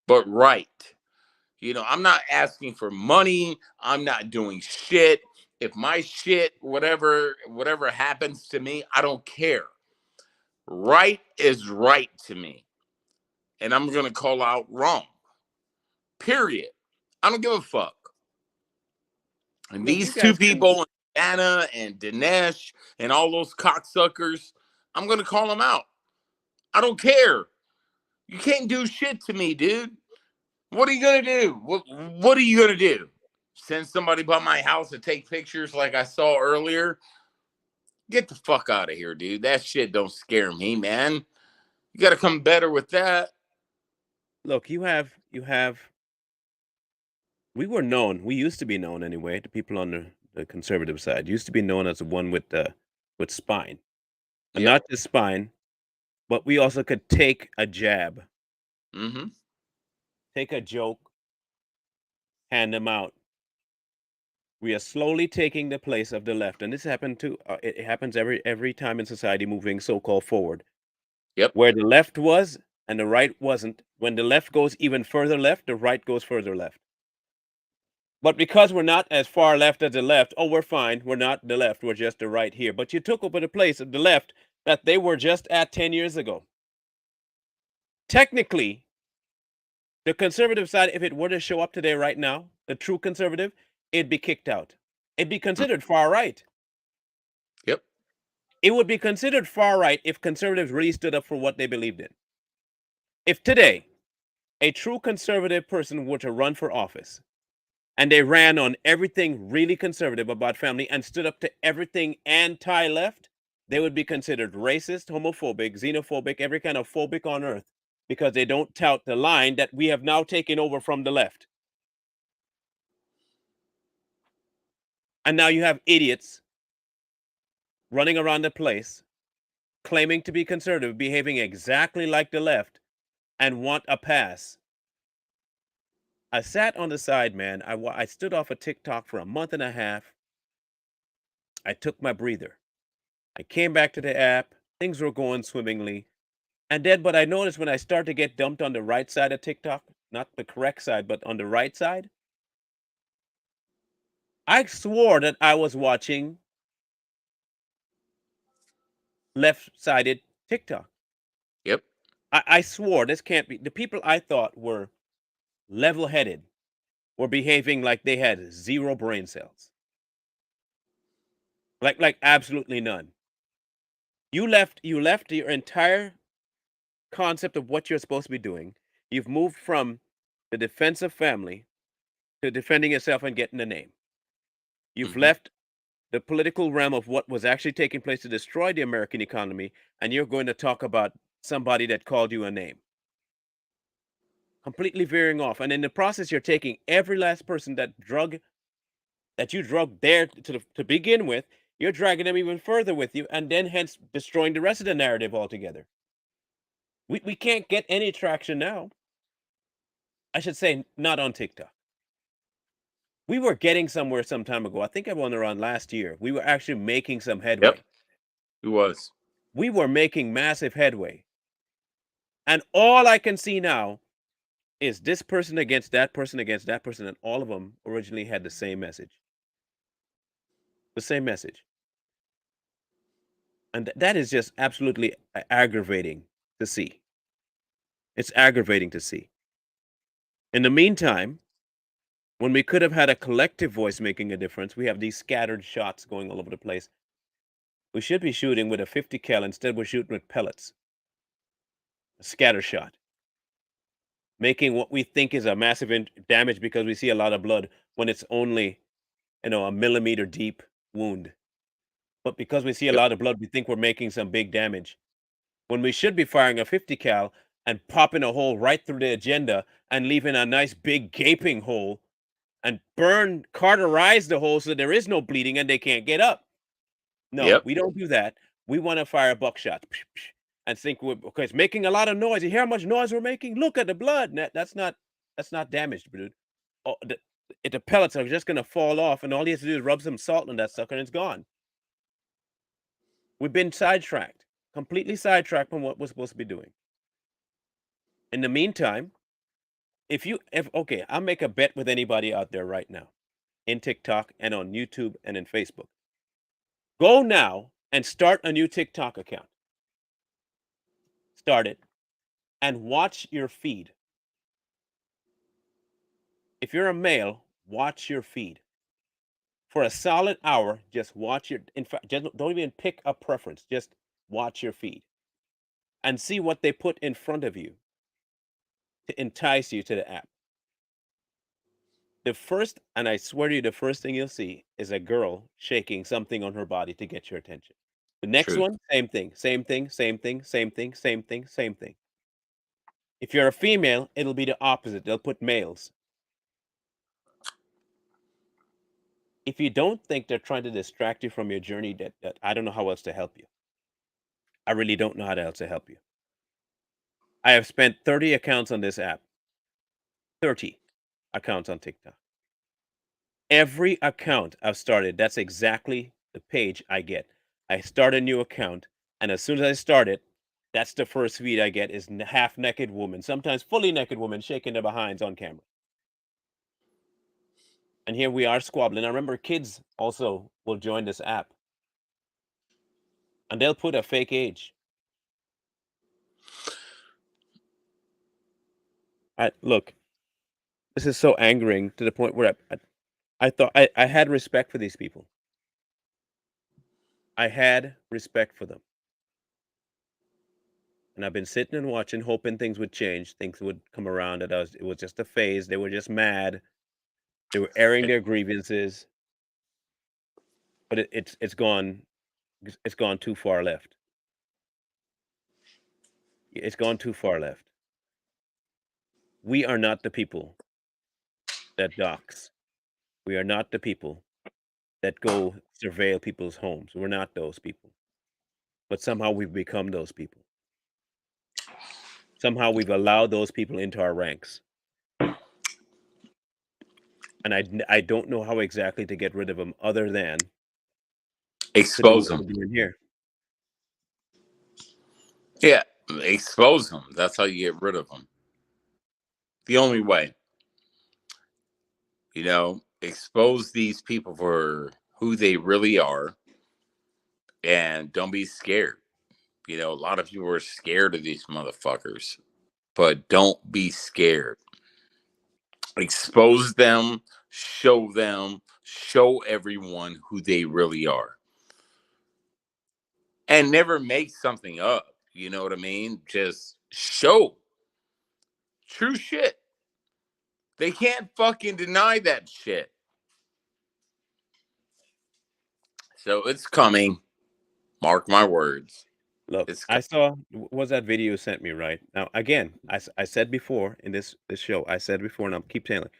but right. I'm not asking for money. I'm not doing shit. If my shit, whatever happens to me, I don't care. Right is right to me. And I'm gonna call out wrong. Period. I don't give a fuck. And Look, these two people, Anna and Dinesh and all those cocksuckers, I'm going to call them out. I don't care. You can't do shit to me, dude. What are you going to do? What are you going to do? Send somebody by my house to take pictures like I saw earlier? Get the fuck out of here, dude. That shit don't scare me, man. You got to come better with that. Look, we used to be known anyway, the people on the conservative side, used to be known as the one with spine. And Yep. not just spine, but we also could take a jab, Mm-hmm. take a joke, hand them out. We are slowly taking the place of the left, and this happened too. It happens every time in society moving so-called forward. Yep. Where the left was and the right wasn't. When the left goes even further left, the right goes further left. But because we're not as far left as the left, oh, we're fine. We're not the left. We're just the right here. But you took over the place of the left that they were just at 10 years ago. Technically, the conservative side, if it were to show up today right now, the true conservative, it'd be kicked out. It'd be considered far right. Yep. It would be considered far right if conservatives really stood up for what they believed in. If today a true conservative person were to run for office and they ran on everything really conservative about family and stood up to everything anti-left, they would be considered racist, homophobic, xenophobic, every kind of phobic on earth, because they don't tout the line that we have now taken over from the left. And now you have idiots running around the place claiming to be conservative, behaving exactly like the left, and want a pass. I sat on the side, man. I stood off of TikTok for a month and a half. I took my breather. I came back to the app. Things were going swimmingly. And then, but I noticed when I start to get dumped on the right side of TikTok, not the correct side, but on the right side, I swore that I was watching left-sided TikTok. Yep. I swore this can't be. The people I thought were level-headed were behaving like they had zero brain cells. Like absolutely none. You left your entire concept of what you're supposed to be doing. You've moved from the defense of family to defending yourself and getting a name. You've Mm-hmm. left the political realm of what was actually taking place to destroy the American economy, and you're going to talk about somebody that called you a name. Completely veering off. And in the process, you're taking every last person that you drugged there to begin with, you're dragging them even further with you, and then hence destroying the rest of the narrative altogether. We can't get any traction now. I should say, not on TikTok. We were getting somewhere some time ago. I think I went around last year. We were actually making some headway. Yep. Who was? We were making massive headway. And all I can see now is this person against that person against that person, and all of them originally had the same message. The same message. And that is just absolutely aggravating to see. It's aggravating to see. In the meantime, when we could have had a collective voice making a difference, we have these scattered shots going all over the place. We should be shooting with a 50 cal. Instead, we're shooting with pellets. A scatter shot. Making what we think is a massive damage because we see a lot of blood when it's only, a millimeter deep wound. But because we see a Yep. lot of blood, we think we're making some big damage. When we should be firing a 50 cal and popping a hole right through the agenda and leaving a nice big gaping hole and cauterize the hole so there is no bleeding and they can't get up. No, Yep. we don't do that. We want to fire buckshot and think okay, it's making a lot of noise. You hear how much noise we're making? Look at the blood. That's not damaged, dude. Oh, the pellets are just gonna fall off, and all you have to do is rub some salt on that sucker, and it's gone. We've been sidetracked, completely sidetracked from what we're supposed to be doing. In the meantime, if okay, I'll make a bet with anybody out there right now, in TikTok and on YouTube and in Facebook. Go now and start a new TikTok account. Start it and watch your feed. If you're a male, watch your feed. For a solid hour, just watch in fact, just don't even pick a preference. Just watch your feed and see what they put in front of you to entice you to the app. And I swear to you, the first thing you'll see is a girl shaking something on her body to get your attention. The next Truth. one, same thing, same thing, same thing, same thing, same thing, same thing. If you're a female, it'll be the opposite. They'll put males. If you don't think they're trying to distract you from your journey, that I don't know how else to help you. I really don't know how else to help you. I have spent 30 accounts on this app. 30 accounts on TikTok. Every account I've started, that's exactly the page I get. I start a new account, and as soon as I start it, that's the first feed I get is half naked woman, sometimes fully naked woman shaking their behinds on camera. And here we are squabbling. I remember kids also will join this app, and they'll put a fake age. Look, this is so angering to the point where I thought I had respect for these people. I had respect for them. And I've been sitting and watching, hoping things would change, things would come around. It was just a phase. They were just mad. They were airing their grievances, but it's gone. It's gone too far left. It's gone too far left. We are not the people that dox. We are not the people that go surveil people's homes. We're not those people. But somehow we've become those people. Somehow we've allowed those people into our ranks. And I don't know how exactly to get rid of them other than to do Expose what them. we're doing here. Yeah, expose them. That's how you get rid of them. The only way. Expose these people for who they really are, and don't be scared. A lot of people are scared of these motherfuckers, but don't be scared. Expose them, show everyone who they really are. And never make something up. You know what I mean? Just show true shit. They can't fucking deny that shit. So it's coming. Mark my words. Look, It's I coming. saw was that video you sent me, right? Now, again, I said before in this show, I said before, and I'll keep telling you,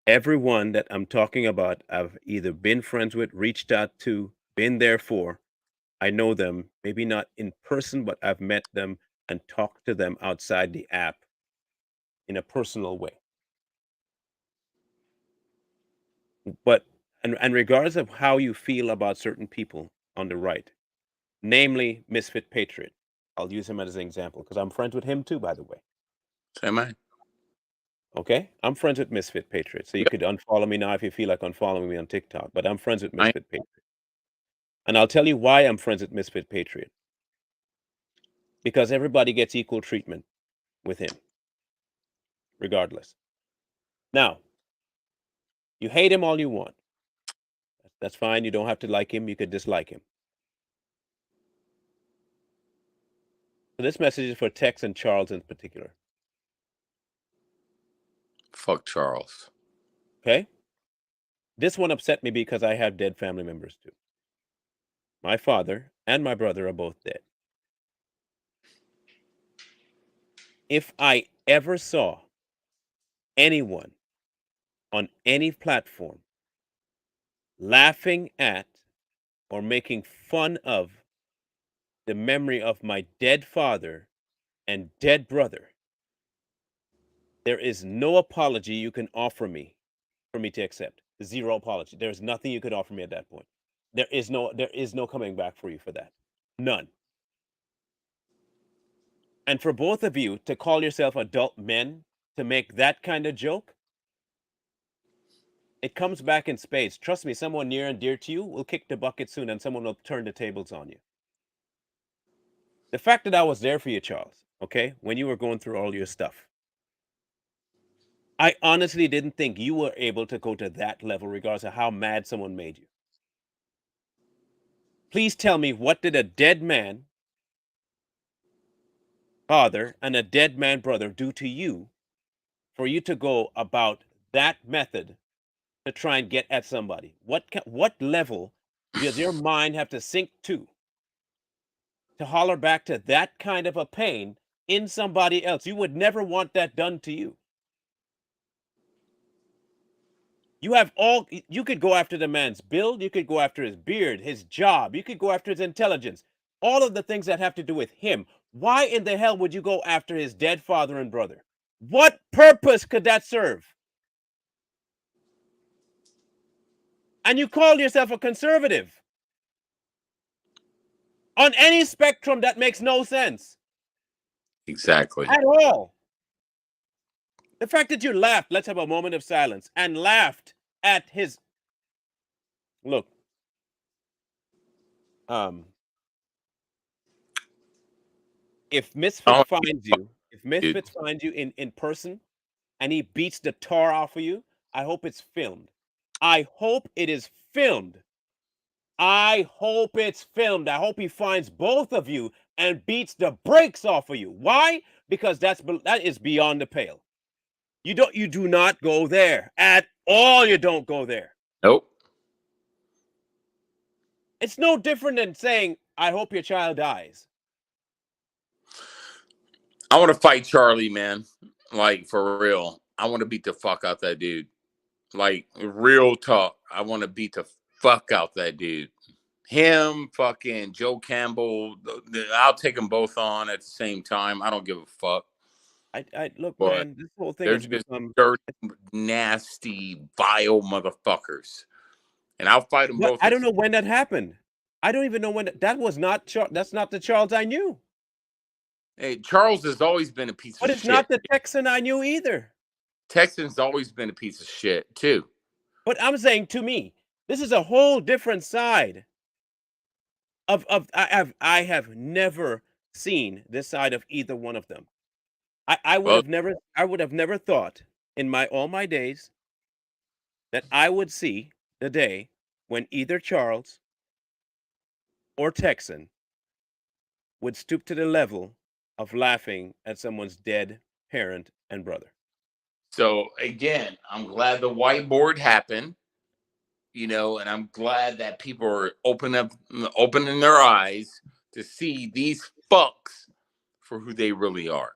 everyone that I'm talking about, I've either been friends with, reached out to, been there for. I know them, maybe not in person, but I've met them and talked to them outside the app in a personal way. But and regardless of how you feel about certain people on the right, namely Misfit Patriot. I'll use him as an example because I'm friends with him too, by the way. Am I? Okay, I'm friends with Misfit Patriot, so you could unfollow me now if you feel like unfollowing me on TikTok. But I'm friends with Misfit Patriot, and I'll tell you why I'm friends with Misfit Patriot. Because everybody gets equal treatment with him, regardless. Now, you hate him all you want. That's fine. You don't have to like him. You could dislike him. So this message is for Tex and Charles in particular. Fuck Charles. Okay? This one upset me because I have dead family members too. My father and my brother are both dead. If I ever saw anyone on any platform laughing at or making fun of the memory of my dead father and dead brother, there is no apology you can offer me for me to accept. Zero apology. There's nothing you could offer me at that point. There is no coming back for you for that. None. And for both of you to call yourself adult men to make that kind of joke, it comes back in spades. Trust me, someone near and dear to you will kick the bucket soon and someone will turn the tables on you. The fact that I was there for you, Charles, okay, when you were going through all your stuff, I honestly didn't think you were able to go to that level regardless of how mad someone made you. Please tell me, what did a dead man father and a dead man brother do to you for you to go about that method to try and get at somebody? What level does your mind have to sink to holler back to that kind of a pain in somebody else? You would never want that done to you. You could go after the man's build, you could go after his beard, his job, you could go after his intelligence, all of the things that have to do with him. Why in the hell would you go after his dead father and brother? What purpose could that serve? And you call yourself a conservative. On any spectrum, that makes no sense. Exactly. At all. The fact that you laughed, let's have a moment of silence, and laughed at his. Look, if Misfit finds you, if Misfit finds you in person and he beats the tar off of you, I hope it's filmed. I hope it is filmed. I hope it's filmed. I hope he finds both of you and beats the brakes off of you. Why? Because that is beyond the pale. You do not go there at all. You don't go there. Nope. It's no different than saying, I hope your child dies. I want to fight Charlie, man. Like, for real. I want to beat the fuck out that dude. Like, real talk. I want to beat the fuck out that dude. Him, fucking Joe Campbell. I'll take them both on at the same time. I don't give a fuck. I look, But man, this whole thing they're has just become dirty, nasty, vile motherfuckers. And I'll fight them both. I don't know when that happened. I don't even know when that was not that's not the Charles I knew. Hey, Charles has always been a piece of shit. But it's not the Texan I knew either. Texan's always been a piece of shit too. But I'm saying, to me, this is a whole different side of I have never seen this side of either one of them. I would have never thought in all my days that I would see the day when either Charles or Texan would stoop to the level of laughing at someone's dead parent and brother. So again, I'm glad the whiteboard happened, and I'm glad that people are opening their eyes to see these fucks for who they really are.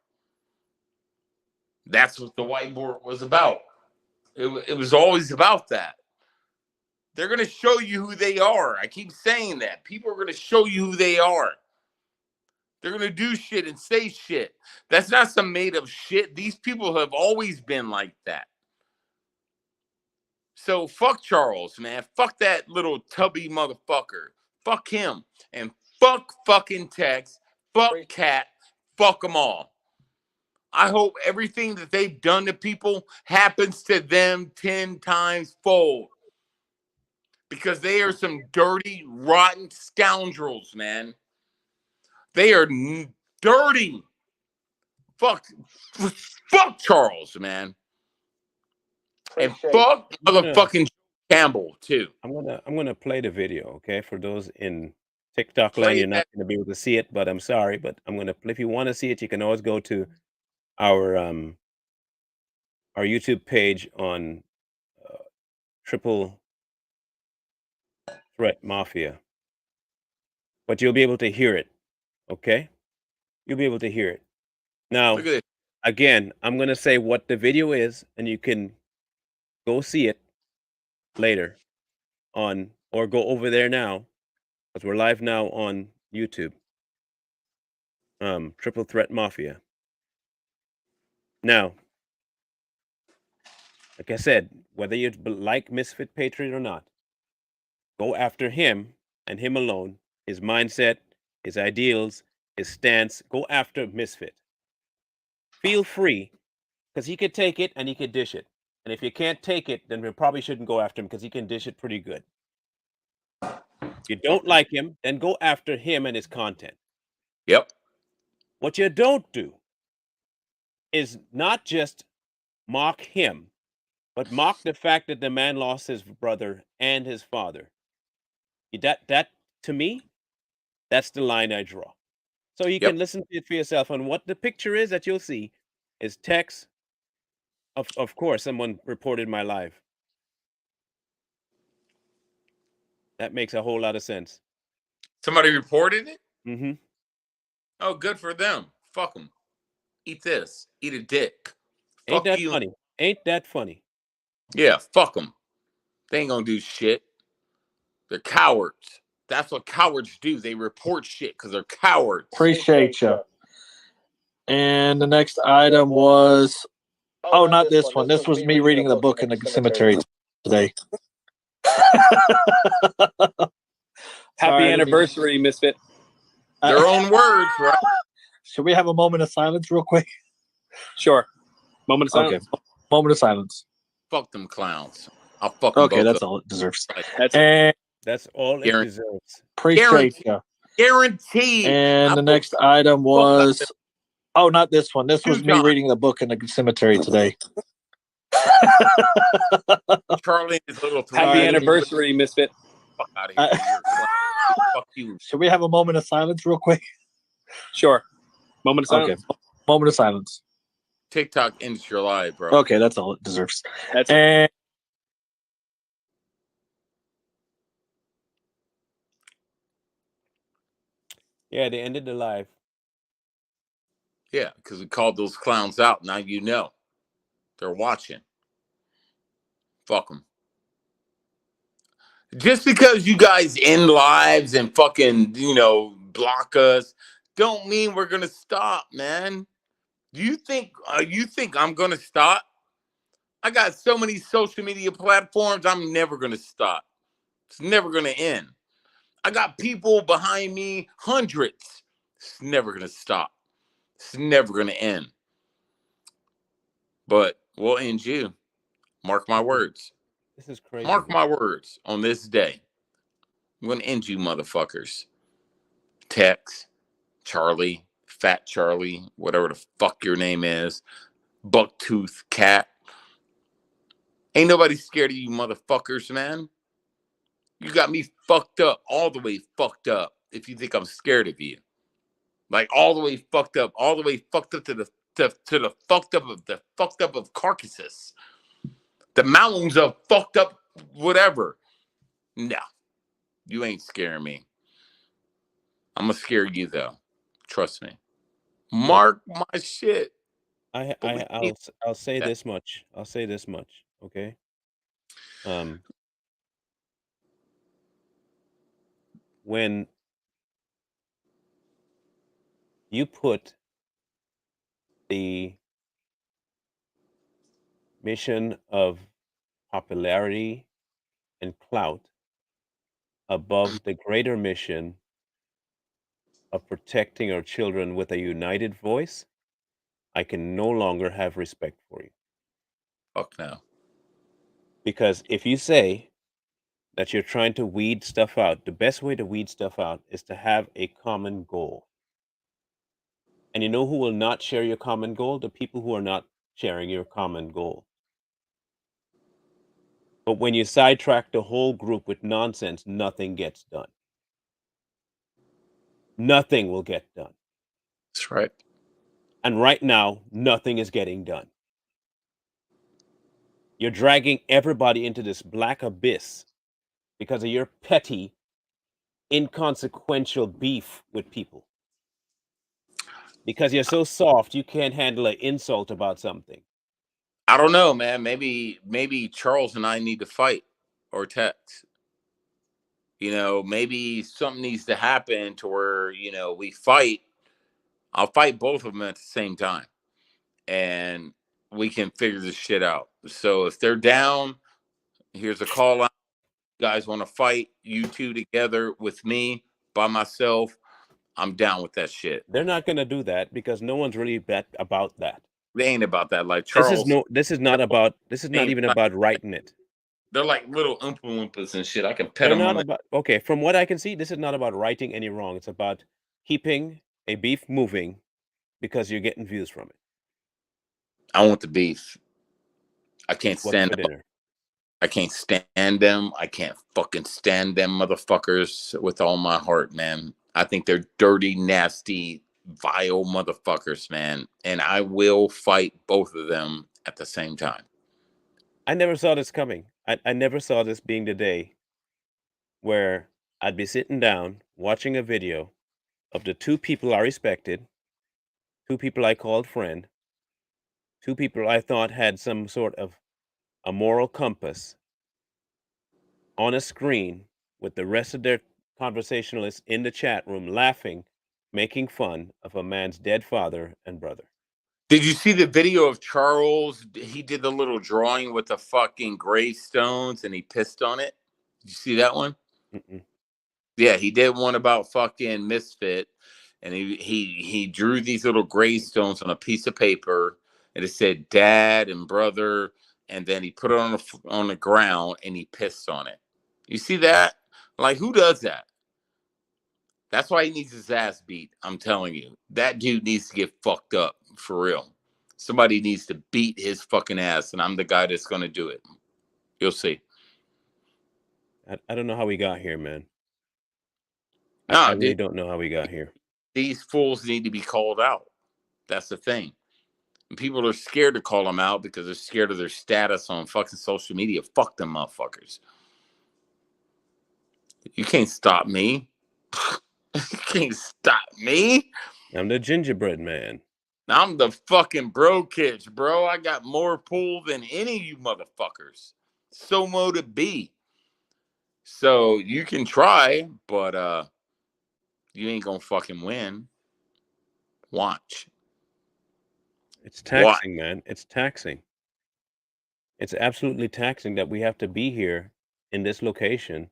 That's what the whiteboard was about. It was always about that. They're going to show you who they are. I keep saying that. People are going to show you who they are. They're going to do shit and say shit. That's not some made up shit. These people have always been like that. So fuck Charles, man. Fuck that little tubby motherfucker. Fuck him. And fuck fucking Tex, fuck Cat, fuck them all. I hope everything that they've done to people happens to them 10 times fold. Because they are some dirty, rotten scoundrels, man. They are dirty. Fuck Charles, man. And fuck motherfucking Campbell, too. I'm gonna play the video, okay? For those in TikTok land, Play you're not that. gonna be able to see it, but I'm sorry, but I'm gonna if you want to see it, you can always go to our YouTube page on Triple Threat Mafia. But you'll be able to hear it, okay? You'll be able to hear it. Now, Look at this. again, I'm gonna say what the video is, and you can go see it later on, or go over there now, because we're live now on YouTube. Triple Threat Mafia. Now, like I said, whether you like Misfit Patriot or not, go after him and him alone, his mindset, his ideals, his stance. Go after Misfit. Feel free, because he could take it and he could dish it. And if you can't take it, then we probably shouldn't go after him because he can dish it pretty good. If you don't like him, then go after him and his content. Yep. What you don't do is not just mock him, but mock the fact that the man lost his brother and his father. That to me, that's the line I draw. So you can listen to it for yourself. And what the picture is that you'll see is text. Of course, someone reported my live. That makes a whole lot of sense. Somebody reported it? Mm-hmm. Oh, good for them. Fuck them. Eat this. Eat a dick. Ain't Fuck that you. funny? Ain't that funny? Yeah, fuck them. They ain't gonna do shit. They're cowards. That's what cowards do. They report shit because they're cowards. Appreciate you. And the next item was, oh, not this one. This was me reading the book in the cemetery today. Happy anniversary, Misfit. Their own words, right? Should we have a moment of silence real quick? Sure. Moment of silence. Okay. Moment of silence. Fuck them clowns. I'll fuck them Okay, both that's up. all it deserves. That's all it Guaranteed. deserves. Appreciate you. Guaranteed. And the next item was, oh, not this one. This was me reading the book in the cemetery today. Charlie and his little three. Happy anniversary, Misfit. Fuck out of here. Fuck you. Should we have a moment of silence real quick? Sure. Moment of silence. Okay. Moment of silence. TikTok ends your life, bro. Okay, that's all it deserves. That's and Yeah, they ended the live. Yeah, because we called those clowns out. Now you know. They're watching. Fuck them. Just because you guys end lives and fucking, block us, don't mean we're gonna stop, man. Do you think I'm gonna stop? I got so many social media platforms, I'm never gonna stop. It's never gonna end. I got people behind me, hundreds. It's never gonna stop. It's never gonna end. But we'll end you. Mark my words. This is crazy. Mark my words on this day. I'm gonna end you, motherfuckers. Tex, Charlie, Fat Charlie, whatever the fuck your name is, Bucktooth Cat. Ain't nobody scared of you, motherfuckers, man. You got me fucked up, all the way fucked up. If you think I'm scared of you, like all the way fucked up to the fucked up of carcasses, the mountains of fucked up whatever. No, you ain't scaring me. I'm gonna scare you though. Trust me. Mark my shit. I'll say this much. I'll say this much. Okay. When you put the mission of popularity and clout above the greater mission of protecting our children with a united voice, I can no longer have respect for you. Fuck no. Because if you say that you're trying to weed stuff out, the best way to weed stuff out is to have a common goal. And you know who will not share your common goal? The people who are not sharing your common goal. But when you sidetrack the whole group with nonsense, nothing gets done. Nothing will get done. That's right. And right now, nothing is getting done. You're dragging everybody into this black abyss because of your petty, inconsequential beef with people. Because you're so soft, you can't handle an insult about something. I don't know, man. Maybe Charles and I need to fight or text. You know, maybe something needs to happen to where, you know, we fight. I'll fight both of them at the same time. And we can figure this shit out. So if they're down, here's a call out. You guys want to fight, you two together with me, by myself, I'm down with that shit. They're not going to do that because no one's really about that. They ain't about that. Like This Charles, is not even about writing it. they're like little Oompa Loompas and shit. I can pet They're them not on the. about, okay, from what I can see, this is not about righting any wrong. It's about keeping a beef moving because you're getting views from it. I want the beef. I can't What's stand for them. dinner? I can't stand them. I can't fucking stand them motherfuckers with all my heart, man. I think they're dirty, nasty, vile motherfuckers, man. And I will fight both of them at the same time. I never saw this coming. I never saw this being the day where I'd be sitting down watching a video of the two people I respected, two people I called friend, two people I thought had some sort of a moral compass on a screen with the rest of their conversationalists in the chat room laughing, making fun of a man's dead father and brother. Did you see the video of Charles? He did the little drawing with the fucking gravestones and he pissed on it. Did you see that one? Mm-mm. Yeah, he did one about fucking Misfit, and he drew these little gravestones on a piece of paper, and it said dad and brother, and then he put it on the ground and he pissed on it. You see that? Like, who does that? That's why he needs his ass beat. I'm telling you, that dude needs to get fucked up for real. Somebody needs to beat his fucking ass, and I'm the guy that's gonna do it. You'll see. I don't know how we got here, man. I Nah, really dude, don't know how we got here. these fools need to be called out. That's the thing. And people are scared to call them out because they're scared of their status on fucking social media. Fuck them motherfuckers. You can't stop me. You can't stop me. I'm the gingerbread man. I'm the fucking bro kitch, bro. I got more pull than any of you motherfuckers. So mo to be. So you can try, but you ain't gonna fucking win. Watch. It's Watch. taxing, man. It's taxing. It's absolutely taxing that we have to be here in this location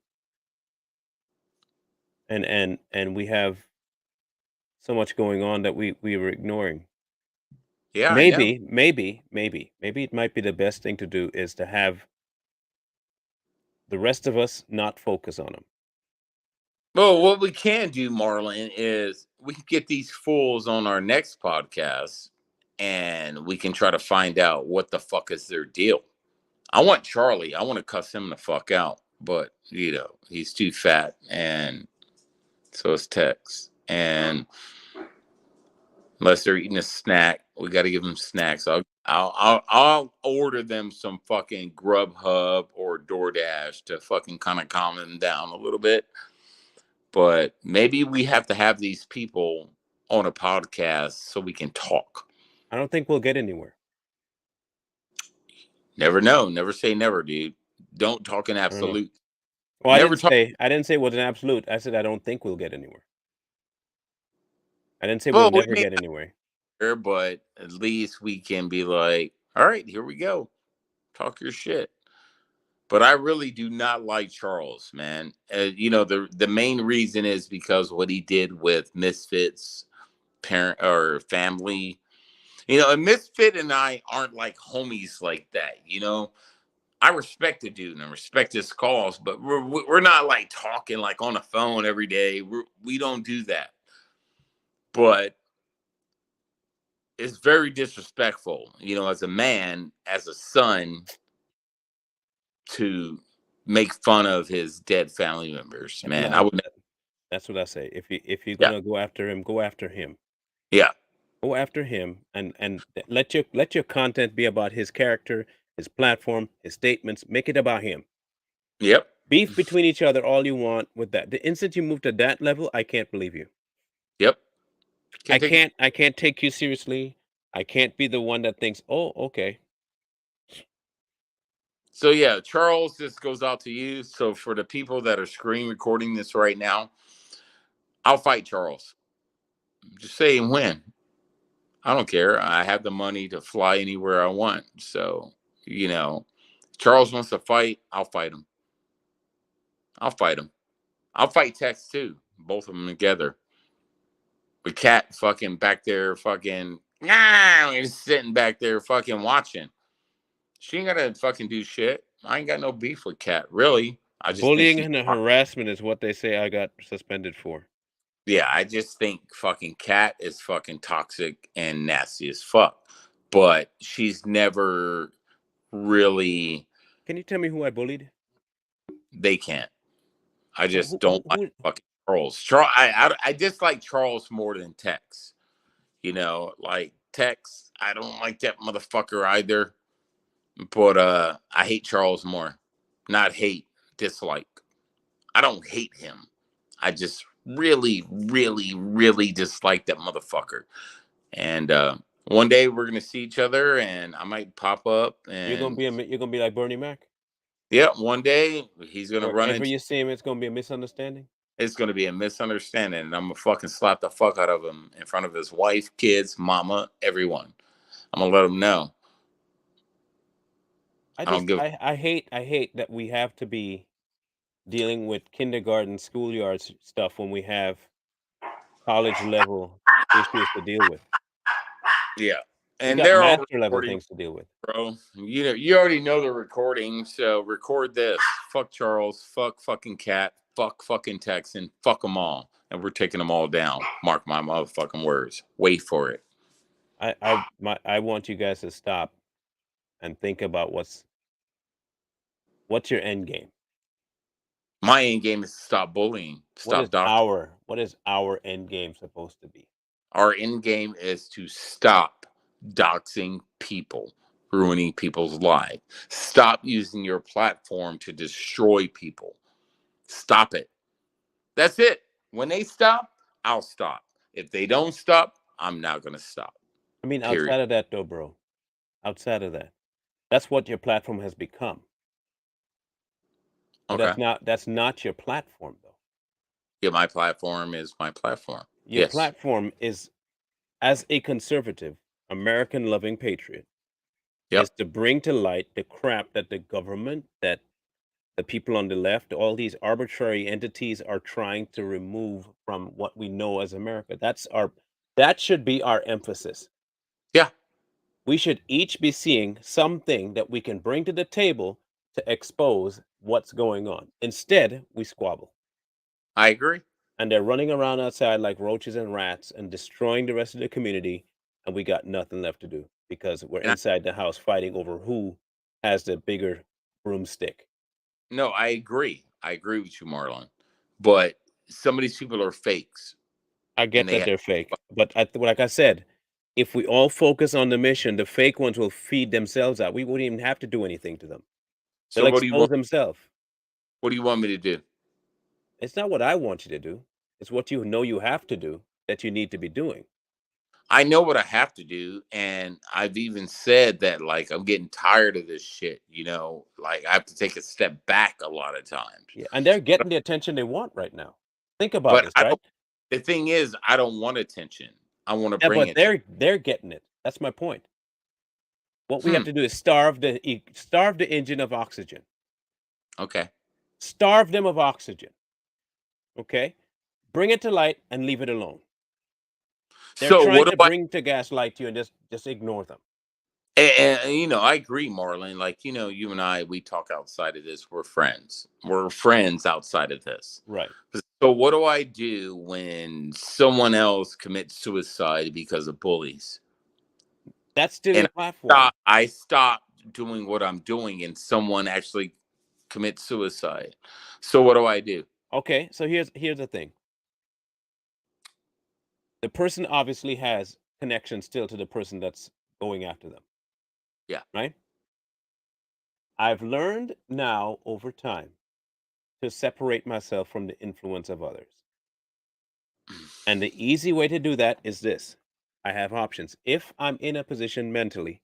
and we have so much going on that we were ignoring. Yeah, I know. Maybe it might be the best thing to do is to have the rest of us not focus on them. Well, what we can do, Marlon, is we can get these fools on our next podcast and we can try to find out what the fuck is their deal. I want Charlie. I want to cuss him the fuck out, but you know, he's too fat and so is Tex. And unless they're eating a snack, we got to give them snacks. I'll order them some fucking Grubhub or DoorDash to fucking kind of calm them down a little bit. But maybe we have to have these people on a podcast so we can talk. I don't think we'll get anywhere. Never know. Never say never, dude. Don't talk in I don't know. absolute. Well, Never talk. I didn't say it was an absolute. I said I don't think we'll get anywhere. I didn't say Well, we'll we never may get anywhere. not, but at least we can be like, all right, here we go. Talk your shit. But I really do not like Charles, man. You know, the main reason is because what he did with Misfit's parent or family. You know, and Misfit and I aren't like homies like that. You know, I respect the dude and I respect his calls, but we're not like talking like on the phone every day. We don't do that. But it's very disrespectful, you know, as a man, as a son, to make fun of his dead family members. Man, I No, would. that's what I say. If you're Yeah, gonna go after him, go after him. yeah, Go after him, and let your content be about his character, his platform, his statements. Make it about him. yep, Beef between each other all you want with that. The instant you move to that level, I can't believe you. yep. Can't take it. I can't take you seriously. I can't be the one that thinks, "Oh, okay." So yeah, Charles, this goes out to you. So for the people that are screen recording this right now, I'll fight Charles. Just say when. I don't care. I have the money to fly anywhere I want. So, you know, Charles wants to fight, I'll fight him. I'll fight him. I'll fight Tex too. Both of them together. With Cat fucking back there fucking he's sitting back there fucking watching. She ain't gotta fucking do shit. I ain't got no beef with Cat, really. I just think Bullying she's and harassment is what they say I got suspended for. yeah, I just think fucking Cat is fucking toxic and nasty as fuck. But she's never really Can you tell me who I bullied? they can't. I Who just don't like who fucking Charles. I dislike Charles more than Tex. You know, like Tex, I don't like that motherfucker either. But I hate Charles more. Not hate, dislike. I don't hate him. I just really, really, really dislike that motherfucker. And one day we're gonna see each other, and I might pop up, and you're gonna be like Bernie Mac? yeah, one day he's gonna run Wherever into. you see him, it's gonna be a misunderstanding? It's gonna be a misunderstanding, and I'm gonna fucking slap the fuck out of him in front of his wife, kids, mama, everyone. I'm gonna let him know. I don't give. I hate that we have to be dealing with kindergarten, schoolyard stuff when we have college level issues to deal with. Yeah, We and got they're all master level recording, things to deal with. bro. You know, you already know the recording, so record this. Fuck Charles. Fuck fucking Cat. Fuck fucking Texan. Fuck them all, and we're taking them all down. Mark my motherfucking words. Wait for it. I want you guys to stop and think about what's your end game. My end game is to stop bullying. Stop doctoring. What is our end game supposed to be? Our end game is to stop doxing people, ruining people's lives. Stop using your platform to destroy people. Stop it. That's it. When they stop, I'll stop. If they don't stop, I'm not going to stop. I mean, Period. outside of that, though, bro. Outside of that, that's what your platform has become. But Okay. that's not your platform, though. Yeah, my platform is my platform. Your Yes. platform is, as a conservative, American loving patriot, Yep. is to bring to light the crap that the government, that the people on the left, all these arbitrary entities are trying to remove from what we know as America. That should be our emphasis. Yeah. We should each be seeing something that we can bring to the table to expose what's going on. Instead, we squabble. I agree. And they're running around outside like roaches and rats and destroying the rest of the community, and we got nothing left to do because we're And inside the house fighting over who has the bigger broomstick. no, I agree. I agree with you, Marlon. But some of these people are fakes, I and get they that have. they're fake, but like I said, if we all focus on the mission, the fake ones will feed themselves out. We wouldn't even have to do anything to them. So They'll what do you expose want? themselves. What do you want me to do? It's not what I want you to do. It's what you know you have to do that you need to be doing. I know what I have to do, and I've even said that like I'm getting tired of this shit. You know, like I have to take a step back a lot of times. Yeah, and they're getting the attention they want right now. Think about But this, I right? don't. The thing is, I don't want attention. I want to Yeah, bring but it. they're getting it. That's my point. What we have Hmm. to do is starve the engine of oxygen. Okay. Starve them of oxygen. Okay? Bring it to light and leave it alone. They're So trying what do to I? bring to gaslight you and just ignore them. And, you know, I agree, Marlon. Like, you know, you and I, we talk outside of this. We're friends. We're friends outside of this. Right. So what do I do when someone else commits suicide because of bullies? That's still And your platform. I stop doing what I'm doing, and someone actually commits suicide. So what do I do? Okay, so here's the thing. The person obviously has connection still to the person that's going after them. Yeah. Right? I've learned now over time to separate myself from the influence of others. And the easy way to do that is this. I have options. If I'm in a position mentally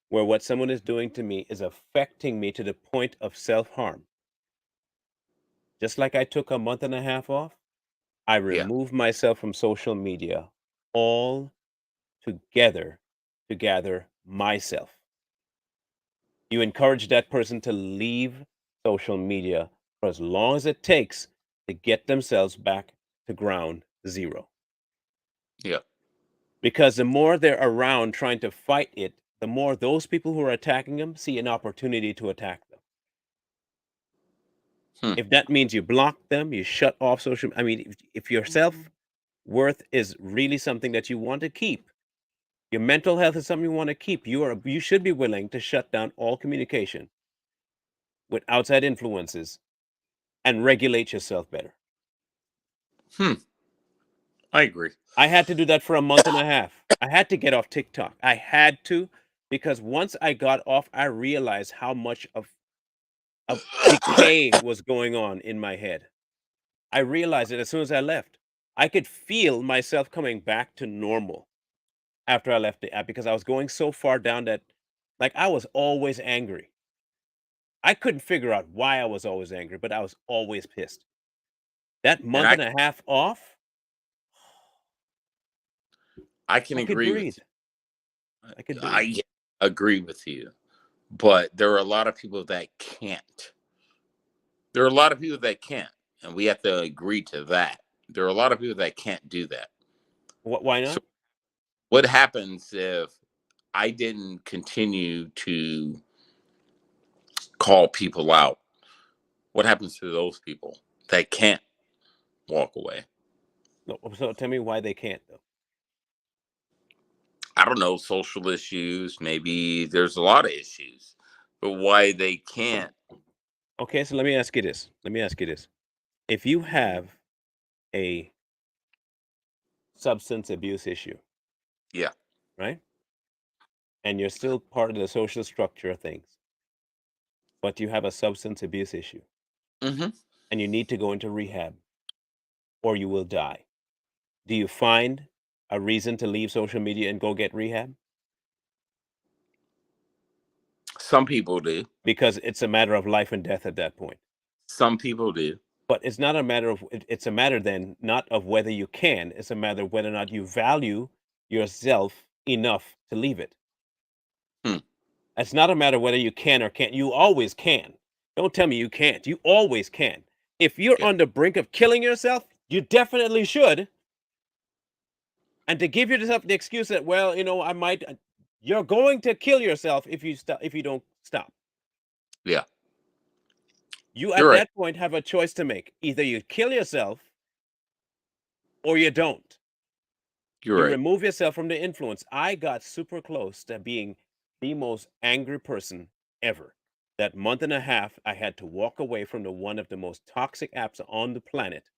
where what someone is doing to me is affecting me to the point of self-harm, just like I took a month and a half off, I Yeah. remove myself from social media all together to gather myself. You encourage that person to leave social media for as long as it takes to get themselves back to ground zero. Yeah. Because the more they're around trying to fight it, the more those people who are attacking them see an opportunity to attack them. Hmm. If that means you block them, you shut off social, I mean, if your self worth is really something that you want to keep, your mental health is something you want to keep, you should be willing to shut down all communication with outside influences and regulate yourself better. I agree. I had to do that for a month and a half. I had to get off TikTok. I had to, because once I got off, I realized how much of decay was going on in my head. I realized it as soon as I left. I could feel myself coming back to normal after I left the app because I was going so far down that, like, I was always angry. I couldn't figure out why I was always angry, but I was always pissed. That And month and a half off, I can I could agree with breathe. you. I could breathe. I agree with you. But there are a lot of people that can't. There are a lot of people that can't, and we have to agree to that. There are a lot of people that can't do that. Why So not? what happens if I didn't continue to call people out? What happens to those people that can't walk away? No, so tell me why they can't, though. I don't know, social issues. Maybe there's a lot of issues, but why they can't? Okay, so let me ask you this. If you have a substance abuse issue, Yeah. right? And you're still part of the social structure of things, but you have a substance abuse issue Hmm. and you need to go into rehab or you will die. Do you find a reason to leave social media and go get rehab? Some people do. Because it's a matter of life and death at that point. Some people do. But it's not a matter of, it's a matter then not of whether you can, it's a matter of whether or not you value yourself enough to leave it. Hmm. It's not a matter whether you can or can't. You always can. Don't tell me you can't. You always can. If you're Yeah. on the brink of killing yourself, you definitely should. And to give yourself the excuse that, well, I might, you're going to kill yourself if you stop, if you don't stop. Yeah. You You're at right. that point have a choice to make. Either you kill yourself or you don't. You're You right. remove yourself from the influence. I got super close to being the most angry person ever. That month and a half, I had to walk away from one of the most toxic apps on the planet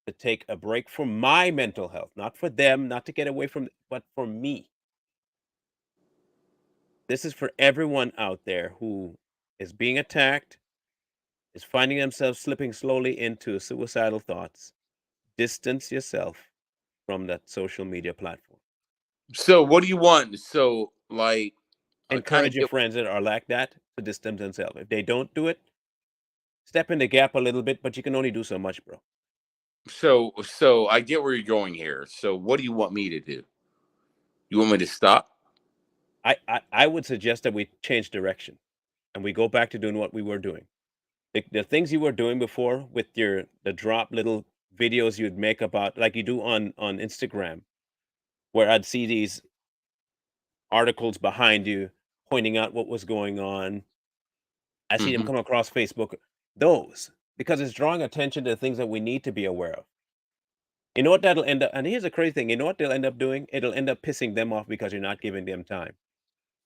to take a break from my mental health, not for them, not to get away from, but for me. This is for everyone out there who is being attacked, is finding themselves slipping slowly into suicidal thoughts. Distance yourself from that social media platform. So what do you want? So like I kind Encourage of your get friends that are like that to distance themselves. If they don't do it, step in the gap a little bit, but you can only do so much, bro. so I get where you're going here. So what do you want me to do? You want me to stop? I would suggest that we change direction and we go back to doing what we were doing. The things you were doing before with the drop little videos you'd make about like you do on Instagram, where I'd see these articles behind you pointing out what was going on. I see them Mhm. come across Facebook. Those, because it's drawing attention to the things that we need to be aware of. You know what that'll end up, and here's the crazy thing. You know what they'll end up doing? It'll end up pissing them off because you're not giving them time.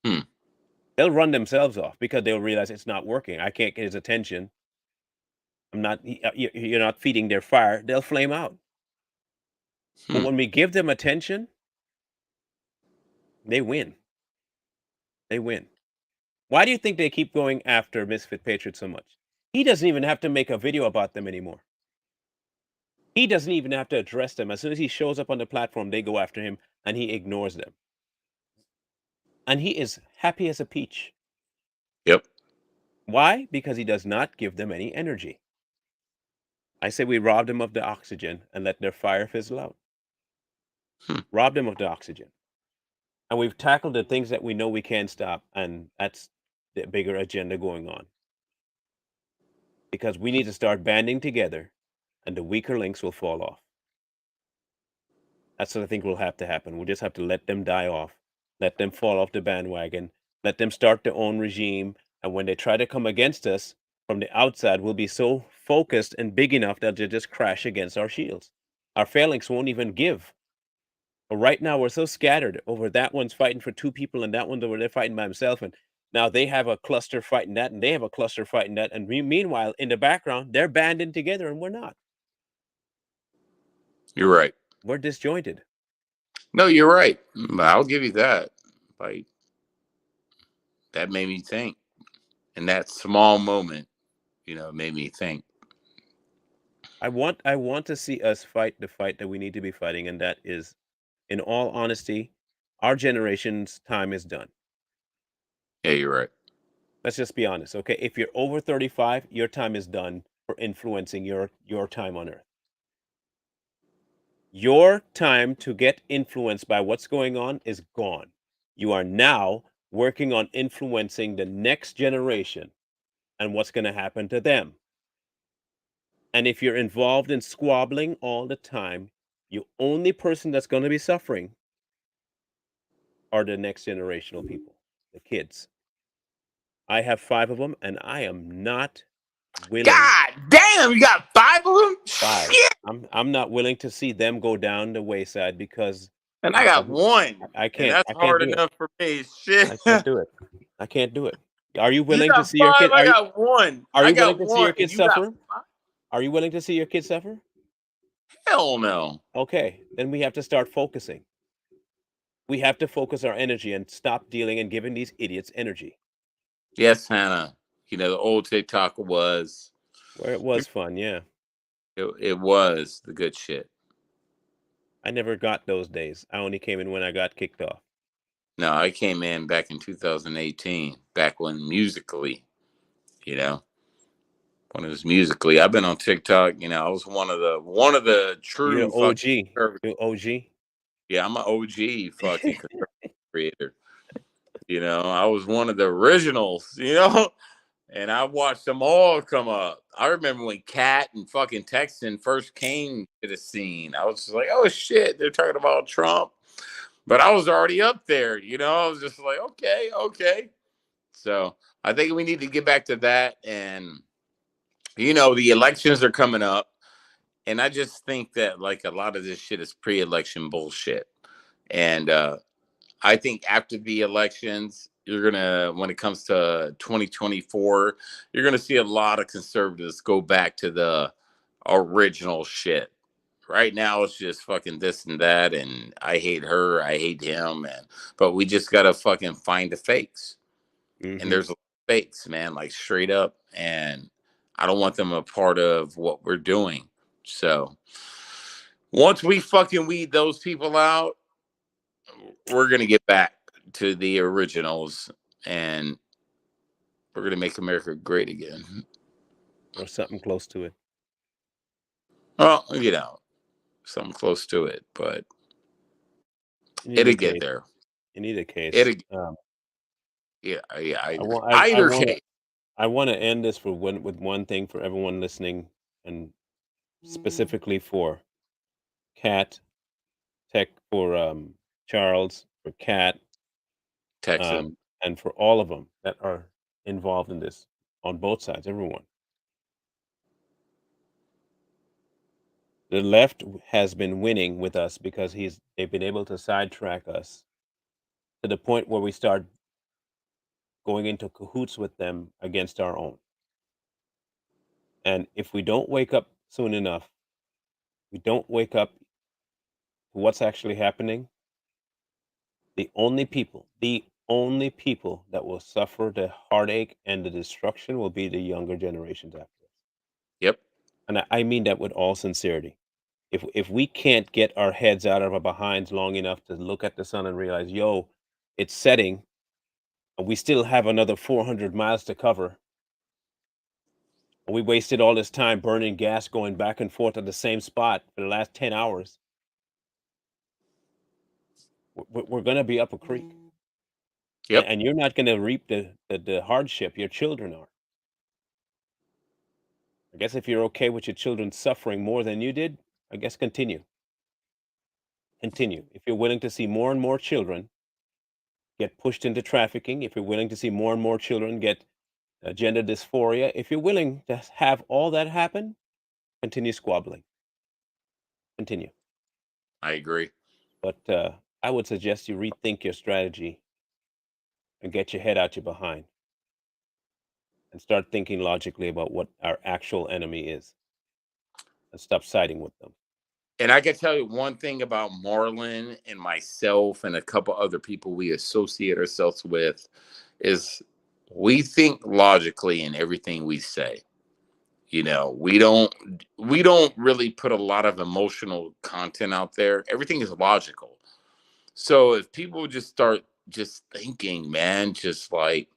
Hmm. They'll run themselves off because they'll realize it's not working. I can't get his attention. I'm not. You're not feeding their fire. They'll flame out. But Hmm. when we give them attention, they win. They win. Why do you think they keep going after Misfit Patriot so much? He doesn't even have to make a video about them anymore. He doesn't even have to address them. As soon as he shows up on the platform, they go after him and he ignores them. And he is happy as a peach. Yep. Why? Because he does not give them any energy. I say we rob them of the oxygen and let their fire fizzle out. Rob them of the oxygen. And we've tackled the things that we know we can't stop. And that's the bigger agenda going on. Because we need to start banding together and the weaker links will fall off. That's what I think will have to happen. We'll just have to let them die off, let them fall off the bandwagon, let them start their own regime. And when they try to come against us from the outside, we'll be so focused and big enough that they'll just crash against our shields. Our phalanx won't even give. But right now, we're so scattered over that one's fighting for two people and that one's over there fighting by himself. And now they have a cluster fighting that and they have a cluster fighting that. And meanwhile, in the background, they're banding together and we're not. You're right. We're disjointed. No, you're right. I'll give you that. Like, that made me think. In that small moment, it made me think. I want to see us fight the fight that we need to be fighting, and that is, in all honesty, our generation's time is done. Yeah, you're right. Let's just be honest, okay? If you're over 35, your time is done for influencing your time on Earth. Your time to get influenced by what's going on is gone. You are now working on influencing the next generation and what's going to happen to them. And if you're involved in squabbling all the time, the only person that's going to be suffering are the next generational people, the kids. I have 5 of them, and I am not willing. God damn, you got 5 of them? 5. Shit. I'm not willing to see them go down the wayside because And I got of one. I And can't that's I can't hard do it. enough for me. Shit. I can't do it. I can't do it. Are you You willing to got see your 5, kid? I got 1. Are I you willing got to see 1, your and kids you got suffer? 5? Are you willing to see your kids suffer? Hell no. Okay, then we have to start focusing. We have to focus our energy and stop dealing and giving these idiots energy. Yes, Hannah. The old TikTok was. Where it was fun, yeah. It was the good shit. I never got those days. I only came in when I got kicked off. No, I came in back in 2018, back when Musically, when it was Musically. I've been on TikTok. I was one of the You're true fucking OG. conservative. You're OG. Yeah, I'm an OG fucking conservative creator. I was one of the originals. And I watched them all come up. I remember when Cat and fucking Texan first came to the scene. I was just like, oh shit, they're talking about Trump. But I was already up there, I was just like, okay. So I think we need to get back to that. And, the elections are coming up. And I just think that like a lot of this shit is pre-election bullshit. And I think after the elections, when it comes to 2024, you're gonna see a lot of conservatives go back to the original shit. Right now, it's just fucking this and that, and I hate her, I hate him, but we just gotta fucking find the fakes. And there's fakes, man, like straight up, and I don't want them a part of what we're doing. So once we fucking weed those people out, we're gonna get back to the originals, and we're gonna make America great again, or something close to it. well, something close to it, but it'll get there. In either case, It'll, yeah, either case. I want to end this with one thing for everyone listening, and specifically for Kat, Tech, for Charles, for Kat, Texas. and for all of them that are involved in this on both sides, everyone. The left has been winning with us because they've been able to sidetrack us to the point where we start going into cahoots with them against our own. And if we don't wake up soon enough, we don't wake up to what's actually happening, the only people that will suffer the heartache and the destruction will be the younger generations after us. Yep. And I mean that with all sincerity. If we can't get our heads out of our behinds long enough to look at the sun and realize, yo, it's setting, and we still have another 400 miles to cover, and we wasted all this time burning gas going back and forth at the same spot for the last 10 hours, we're going to be up a creek. Yep. And you're not going to reap the hardship. Your children are. I guess if you're okay with your children suffering more than you did, I guess continue. Continue. If you're willing to see more and more children get pushed into trafficking, if you're willing to see more and more children get gender dysphoria, if you're willing to have all that happen, continue squabbling. Continue. I agree. But I would suggest you rethink your strategy and get your head out your behind and start thinking logically about what our actual enemy is and stop siding with them. And I can tell you one thing about Marlon and myself and a couple other people we associate ourselves with is we think logically in everything we say. You know, we don't really put a lot of emotional content out there. Everything is logical. So if people just start just thinking, man, just like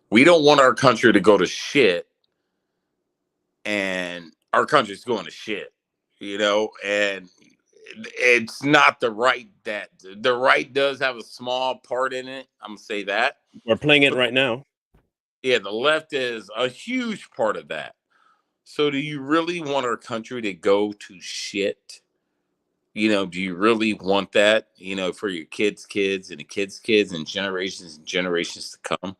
we don't want our country to go to shit, and our country's going to shit, you know, and it's not the right that the right does have a small part in it. I'm gonna say that. We're playing it But right now. yeah, the left is a huge part of that. So do you really want our country to go to shit? You know, do you really want that, you know, for your kids and the kids and generations to come?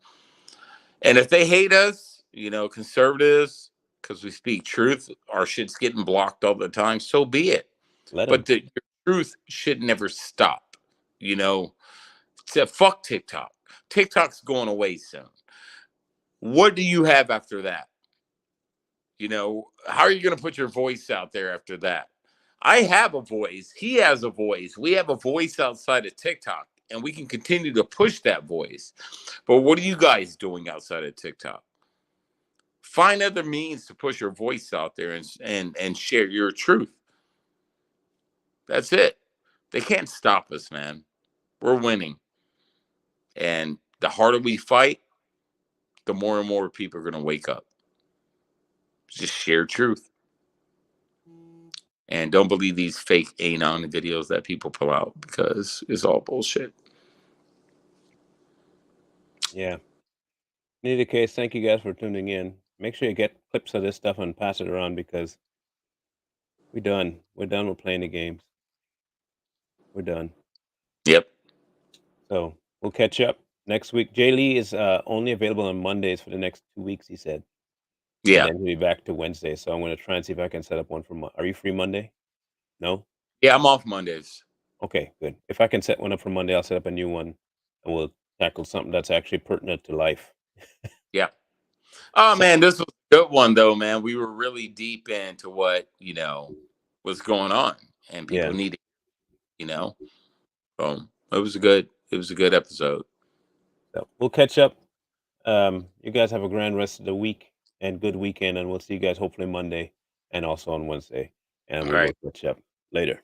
And if they hate us, you know, conservatives, because we speak truth, our shit's getting blocked all the time, so be it. Let them. But the truth should never stop. You know, fuck TikTok. TikTok's going away soon. What do you have after that? You know, how are you going to put your voice out there after that? I have a voice. He has a voice. We have a voice outside of TikTok, and we can continue to push that voice. But what are you guys doing outside of TikTok? Find other means to push your voice out there and share your truth. That's it. They can't stop us, man. We're winning. And the harder we fight, the more and more people are going to wake up. Just share truth. And don't believe these fake anon videos that people pull out because it's all bullshit. Yeah. In either case, thank you guys for tuning in. Make sure you get clips of this stuff and pass it around because we're done. We're done with playing the games. We're done. Yep. So we'll catch up next week. Jay Lee is only available on Mondays for the next 2 weeks, he said. Yeah. And then he'll be back to Wednesday. So I'm going to try and see if I can set up one for Are you free Monday? No? Yeah, I'm off Mondays. Okay, good. If I can set one up for Monday, I'll set up a new one and we'll tackle something that's actually pertinent to life. Yeah. Oh, man, this was a good one, though, man. We were really deep into what, you know, was going on. And people Yeah. need to, you know. It was a good episode. So we'll catch up. You guys have a grand rest of the week and good weekend, and we'll see you guys hopefully Monday and also on Wednesday. And All we right. will catch up later.